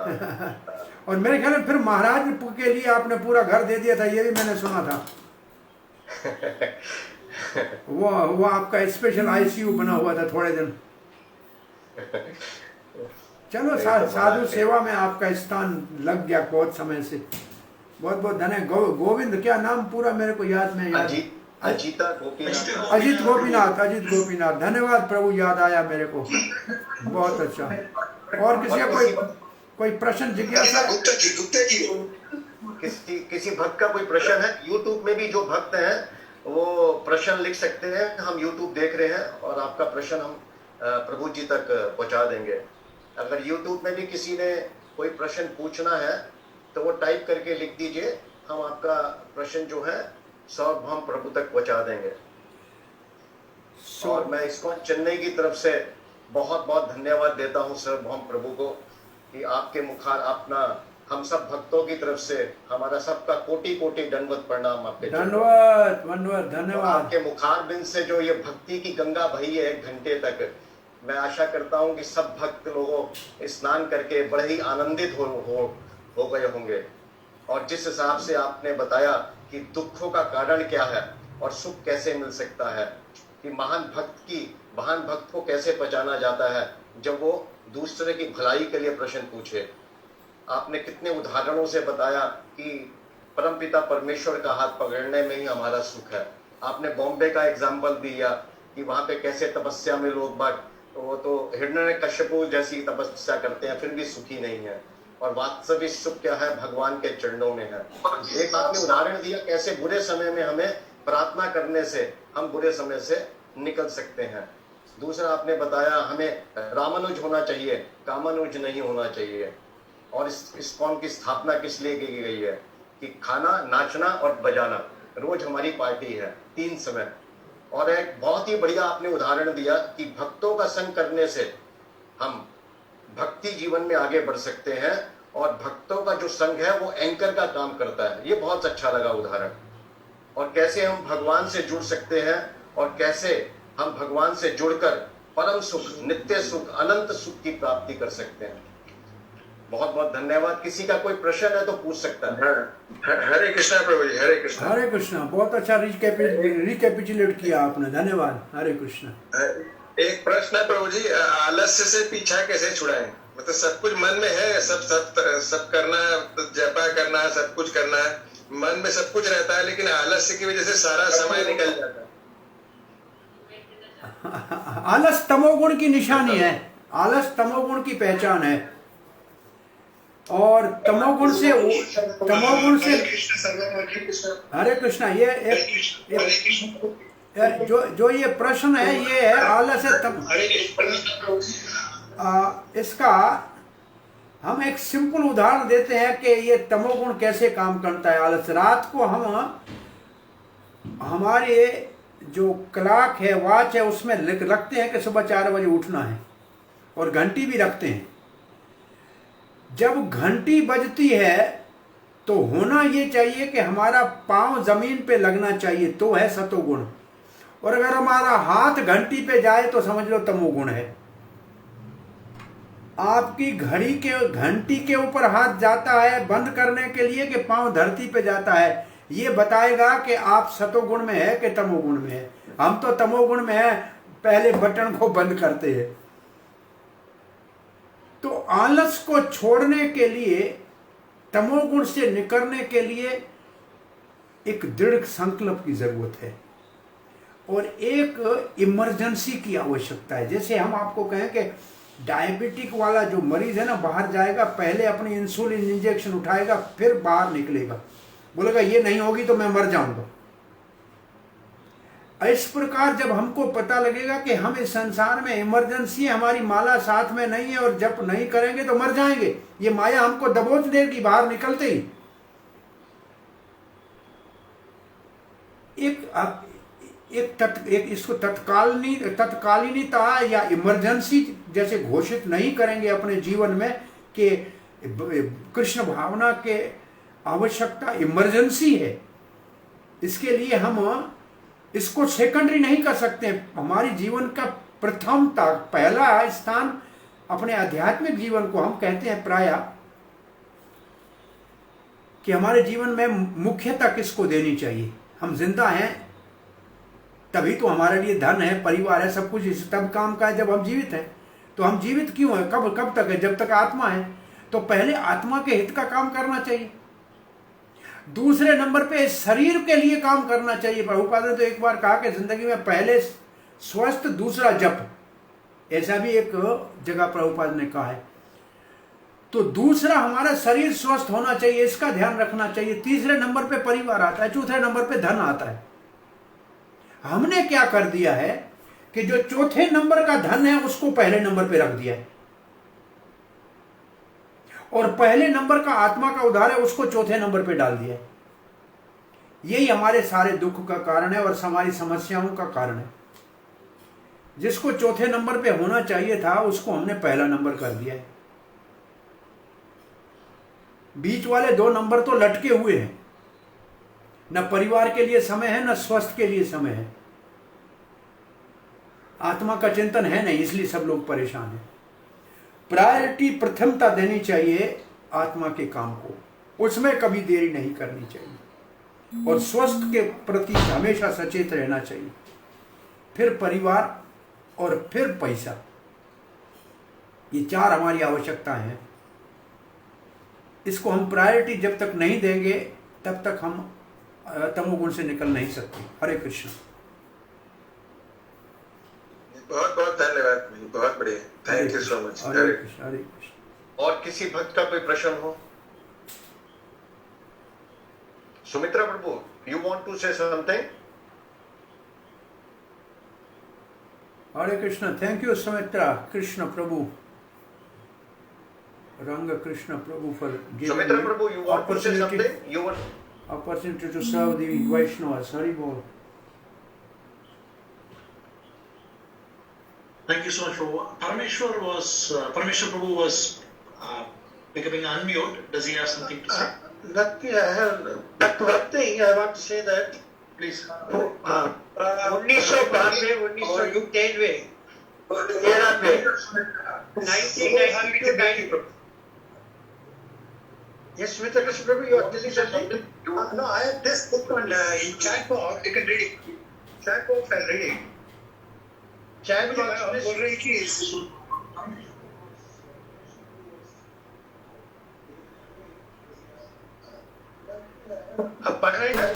A: और मेरे ख्याल में फिर महाराज के लिए आपने पूरा घर दे दिया था, ये भी मैंने सुना था। वो आपका स्पेशल आईसीयू बना हुआ था थोड़े दिन। चलो, साधु सेवा में आपका स्थान लग गया बहुत समय से। बहुत बहुत धन्यवाद। गोविंद क्या नाम पूरा मेरे को याद नहीं।
B: अजीता गोपीनाथ।
A: अजित गोपीनाथ। धन्यवाद प्रभु, याद आया मेरे को। बहुत अच्छा। और किसी का कोई प्रश्न जिज्ञासा?
B: गुप्ता जी किसी भक्त का कोई प्रश्न है? यूट्यूब में भी जो भक्त हैं वो प्रश्न लिख सकते हैं। हम यूट्यूब देख रहे हैं और आपका प्रश्न हम प्रभु जी तक पहुंचा देंगे। अगर यूट्यूब में भी किसी ने कोई प्रश्न पूछना है तो वो टाइप करके लिख दीजिए। हम आपका प्रश्न जो है सब हम प्रभु तक पहुंचा देंगे। और मैं इसको चेन्नई की तरफ से बहुत बहुत धन्यवाद देता हूं सर्वभौम प्रभु को कि आपके मुखार अपना हम सब भक्तों की तरफ से हमारा सबका कोटि कोटि दंडवत प्रणाम आपके।
A: धन्यवाद।
B: आपके मुखार बिंद से जो ये भक्ति की गंगा बही है 1 घंटे तक, मैं आशा करता हूं कि सब भक्त लोगों स्नान करके बड़े ही आनंदित हो गए होंगे। और जिस हिसाब से आपने बताया कि दुखों का कारण क्या है और सुख कैसे मिल सकता है, कि महान भक्त को कैसे पहचाना जाता है जब वो दूसरे की भलाई के लिए प्रश्न पूछे। आपने कितने उदाहरणों से बताया कि परमपिता परमेश्वर का हाथ पकड़ने में ही हमारा सुख है। आपने बॉम्बे का एग्जाम्पल दिया कि वहां पे कैसे तपस्या में लोग बाग वो तो हिरण्यकश्यप जैसी तपस्या करते हैं फिर भी सुखी नहीं है। और वास्तविक सुख क्या है? भगवान के चरणों में है। एक आपने उदाहरण दिया कैसे बुरे समय में हमें प्रार्थना करने से हम बुरे समय से निकल सकते हैं। दूसरा आपने बताया हमें रामानुज होना चाहिए, कामानुज नहीं होना चाहिए। और इस ISKCON की स्थापना किस लिए की गई है? कि खाना, नाचना और बजाना, रोज हमारी पार्टी है 3 समय। और एक बहुत ही बढ़िया आपने उदाहरण दिया कि भक्तों का संग करने से हम भक्ति जीवन में आगे बढ़ सकते हैं, और भक्तों का जो संग है वो एंकर का काम करता है। ये बहुत अच्छा लगा उदाहरण। और कैसे हम भगवान से जुड़ सकते हैं, और कैसे हम भगवान से जुड़कर परम सुख, नित्य सुख, अनंत सुख की प्राप्ति कर सकते हैं। बहुत बहुत धन्यवाद। किसी का कोई प्रश्न है तो पूछ सकता है।
C: हरे कृष्णा प्रभु जी, हरे कृष्णा।
A: हरे कृष्णा। बहुत अच्छा रिकैपिचुलेट किया आपने, धन्यवाद। हरे कृष्णा।
C: एक प्रश्न है प्रभु जी, आलस्य से पीछा कैसे छुड़ाएं? मतलब सब कुछ मन में है, सब करना है, जपा करना है, सब कुछ करना है, मन में सब कुछ रहता है, लेकिन आलस्य की वजह से सारा समय निकल जाता है।
A: आलस तमोगुण की निशानी है, आलस तमोगुण की पहचान है। और तमोगुण से हरे कृष्णा, ये जो ये प्रश्न है, ये है आलस है इसका हम एक सिंपल उदाहरण देते हैं कि ये तमोगुण कैसे काम करता है। आलस, रात को हम हमारे जो क्लॉक है, वॉच है, उसमें रखते हैं कि सुबह 4 बजे उठना है, और घंटी भी रखते हैं। जब घंटी बजती है तो होना ये चाहिए कि हमारा पांव जमीन पे लगना चाहिए, तो है सतोगुण। और अगर हमारा हाथ घंटी पे जाए तो समझ लो तमोगुण है। आपकी घड़ी के घंटी के ऊपर हाथ जाता है बंद करने के लिए कि पांव धरती पे जाता है, ये बताएगा कि आप सतोगुण में है कि तमोगुण में है। हम तो तमोगुण में है, पहले बटन को बंद करते हैं। तो आलस को छोड़ने के लिए, तमोगुण से निकलने के लिए एक दृढ़ संकल्प की जरूरत है, और एक इमरजेंसी की आवश्यकता है। जैसे हम आपको कहें कि डायबिटिक वाला जो मरीज है ना, बाहर जाएगा, पहले अपनी इंसुलिन इंजेक्शन उठाएगा, फिर बाहर निकलेगा, बोलेगा ये नहीं होगी तो मैं मर जाऊंगा। इस प्रकार जब हमको पता लगेगा कि हम इस संसार में इमरजेंसी है, हमारी माला साथ में नहीं है, और जप नहीं करेंगे तो मर जाएंगे, ये माया हमको दबोच देगी बाहर निकलते ही। एक इसको तत्कालीनता या इमरजेंसी जैसे घोषित नहीं करेंगे अपने जीवन में कि कृष्ण भावना के आवश्यकता इमरजेंसी है, इसके लिए हम इसको सेकेंडरी नहीं कर सकते। हमारी जीवन का प्रथमता, पहला स्थान अपने आध्यात्मिक जीवन को हम कहते हैं प्रायः कि हमारे जीवन में मुख्यता किसको देनी चाहिए। हम जिंदा हैं तभी तो हमारे लिए धन है, परिवार है, सब कुछ इस तब काम का है जब हम जीवित हैं। तो हम जीवित क्यों हैं? कब तक है? जब तक आत्मा है। तो पहले आत्मा के हित का काम करना चाहिए, दूसरे नंबर पे शरीर के लिए काम करना चाहिए। प्रभुपाद ने तो एक बार कहा कि जिंदगी में पहले स्वस्थ, दूसरा जप, ऐसा भी एक जगह प्रभुपाद ने कहा है। तो दूसरा हमारा शरीर स्वस्थ होना चाहिए, इसका ध्यान रखना चाहिए। तीसरे नंबर पे परिवार आता है, चौथे नंबर पे धन आता है। हमने क्या कर दिया है कि जो चौथे नंबर का धन है उसको पहले नंबर पे रख दिया है, और पहले नंबर का आत्मा का उद्धार है उसको चौथे नंबर पे डाल दिया है। यही हमारे सारे दुख का कारण है और हमारी समस्याओं का कारण है। जिसको चौथे नंबर पे होना चाहिए था उसको हमने पहला नंबर कर दिया है। बीच वाले 2 नंबर तो लटके हुए हैं, न परिवार के लिए समय है, न स्वास्थ्य के लिए समय है, आत्मा का चिंतन है नहीं, इसलिए सब लोग परेशान हैं। प्रायोरिटी, प्रथमता देनी चाहिए आत्मा के काम को, उसमें कभी देरी नहीं करनी चाहिए, और स्वास्थ्य के प्रति हमेशा सचेत रहना चाहिए। फिर परिवार और फिर पैसा, ये 4 हमारी आवश्यकताएं हैं। इसको हम प्रायोरिटी जब तक नहीं देंगे तब तक हम तमोगुण से निकल नहीं सकते। हरे कृष्ण।
C: बहुत बहुत धन्यवाद, बहुत बढ़िया, thank you so much.
A: Hare Krishna, Hare Krishna.
B: और किसी भक्त का कोई प्रश्न हो? Sumitra Prabhu, you want to say something?
A: Hare Krishna. Thank you Sumitra. Krishna Prabhu, Rang Krishna Prabhu for
B: Sumitra
A: giving
B: Prabhu, you want to say
A: opportunity,
B: something? You want?
A: opportunity to serve the Vaishnavas. Hari Bol.
D: Thank you so much, Prabhu. Parameshwar Prabhu was becoming unmute. Does he have something to say?
E: Nothing. I have one thing I want to say that.
D: Please.
E: 1992 1913 में 1992 Yes, Mr. Krishna Prabhu, you are telling something?
F: No, I have this book on in chat box. You can read it. Chat box, I'll read it.
E: Chat box
F: बोल रही कि
E: अब पढ़ रहे हैं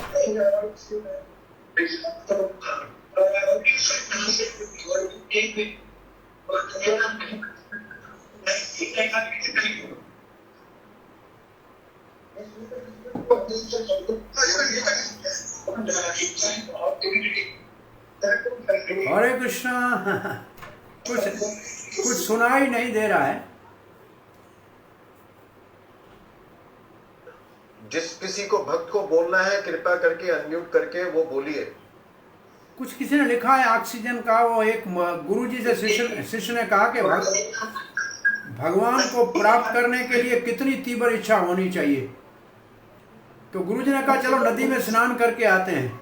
A: हरे कृष्णा कुछ सुनाई नहीं दे रहा है।
B: जिस किसी को भक्त को बोलना है कृपा करके अनम्यूट करके वो बोलिए।
A: कुछ किसी ने लिखा है ऑक्सीजन का, वो एक गुरुजी से शिष्य ने कहा कि भगवान को प्राप्त करने के लिए कितनी तीव्र इच्छा होनी चाहिए। तो गुरुजी ने कहा चलो नदी में स्नान करके आते हैं,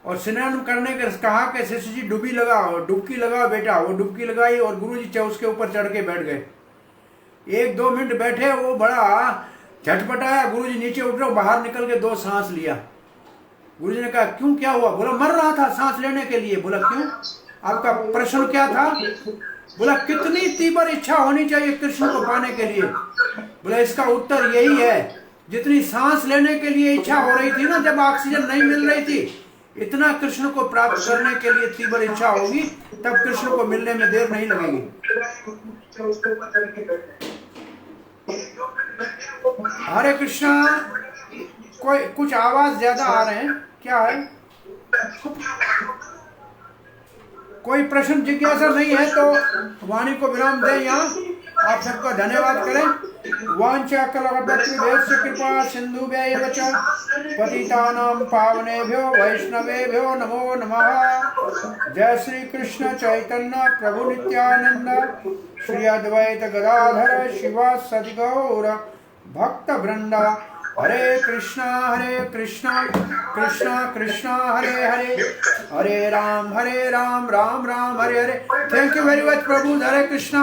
A: और स्नान करने के कहा कि शिष्य जी डुबकी लगाओ बेटा। वो डुबकी लगाई और गुरुजी उसके ऊपर चढ़ के बैठ गए। 1-2 मिनट बैठे, वो बड़ा झटपटाया। गुरुजी नीचे उतरे, बाहर निकल के 2 सांस लिया। गुरुजी ने कहा क्यों, क्या हुआ? बोला मर रहा था सांस लेने के लिए। बोला क्यों, आपका प्रश्न क्या था? बोला कितनी तीव्र इच्छा होनी चाहिए कृष्ण को पाने के लिए। बोला इसका उत्तर यही है, जितनी सांस लेने के लिए इच्छा हो रही थी ना, जब ऑक्सीजन नहीं मिल रही थी, इतना कृष्ण को प्राप्त करने के लिए तीव्र इच्छा होगी, तब कृष्ण को मिलने में देर नहीं लगेगी। हरे कृष्णा। कोई कुछ आवाज ज्यादा आ रहे हैं, क्या है? कोई प्रश्न जिज्ञासा नहीं है तो वाणी को विराम दें। यहाँ आप सबका धन्यवाद करें। वांछा कलवभक्तिभ्यश्च कृपा सिन्धुभ्यैव च पतितानां पावनेभ्यो वैष्णवेभ्यो नमो नमः। जय श्री कृष्ण चैतन्य प्रभु नित्यानंद श्री अद्वैत गदाधर शिवासदि गौर भक्त वृंदा। Hare Krishna Krishna Krishna Hare Hare, Hare Ram Ram Ram Hare Hare. Thank you very much Prabhu. Hare Krishna.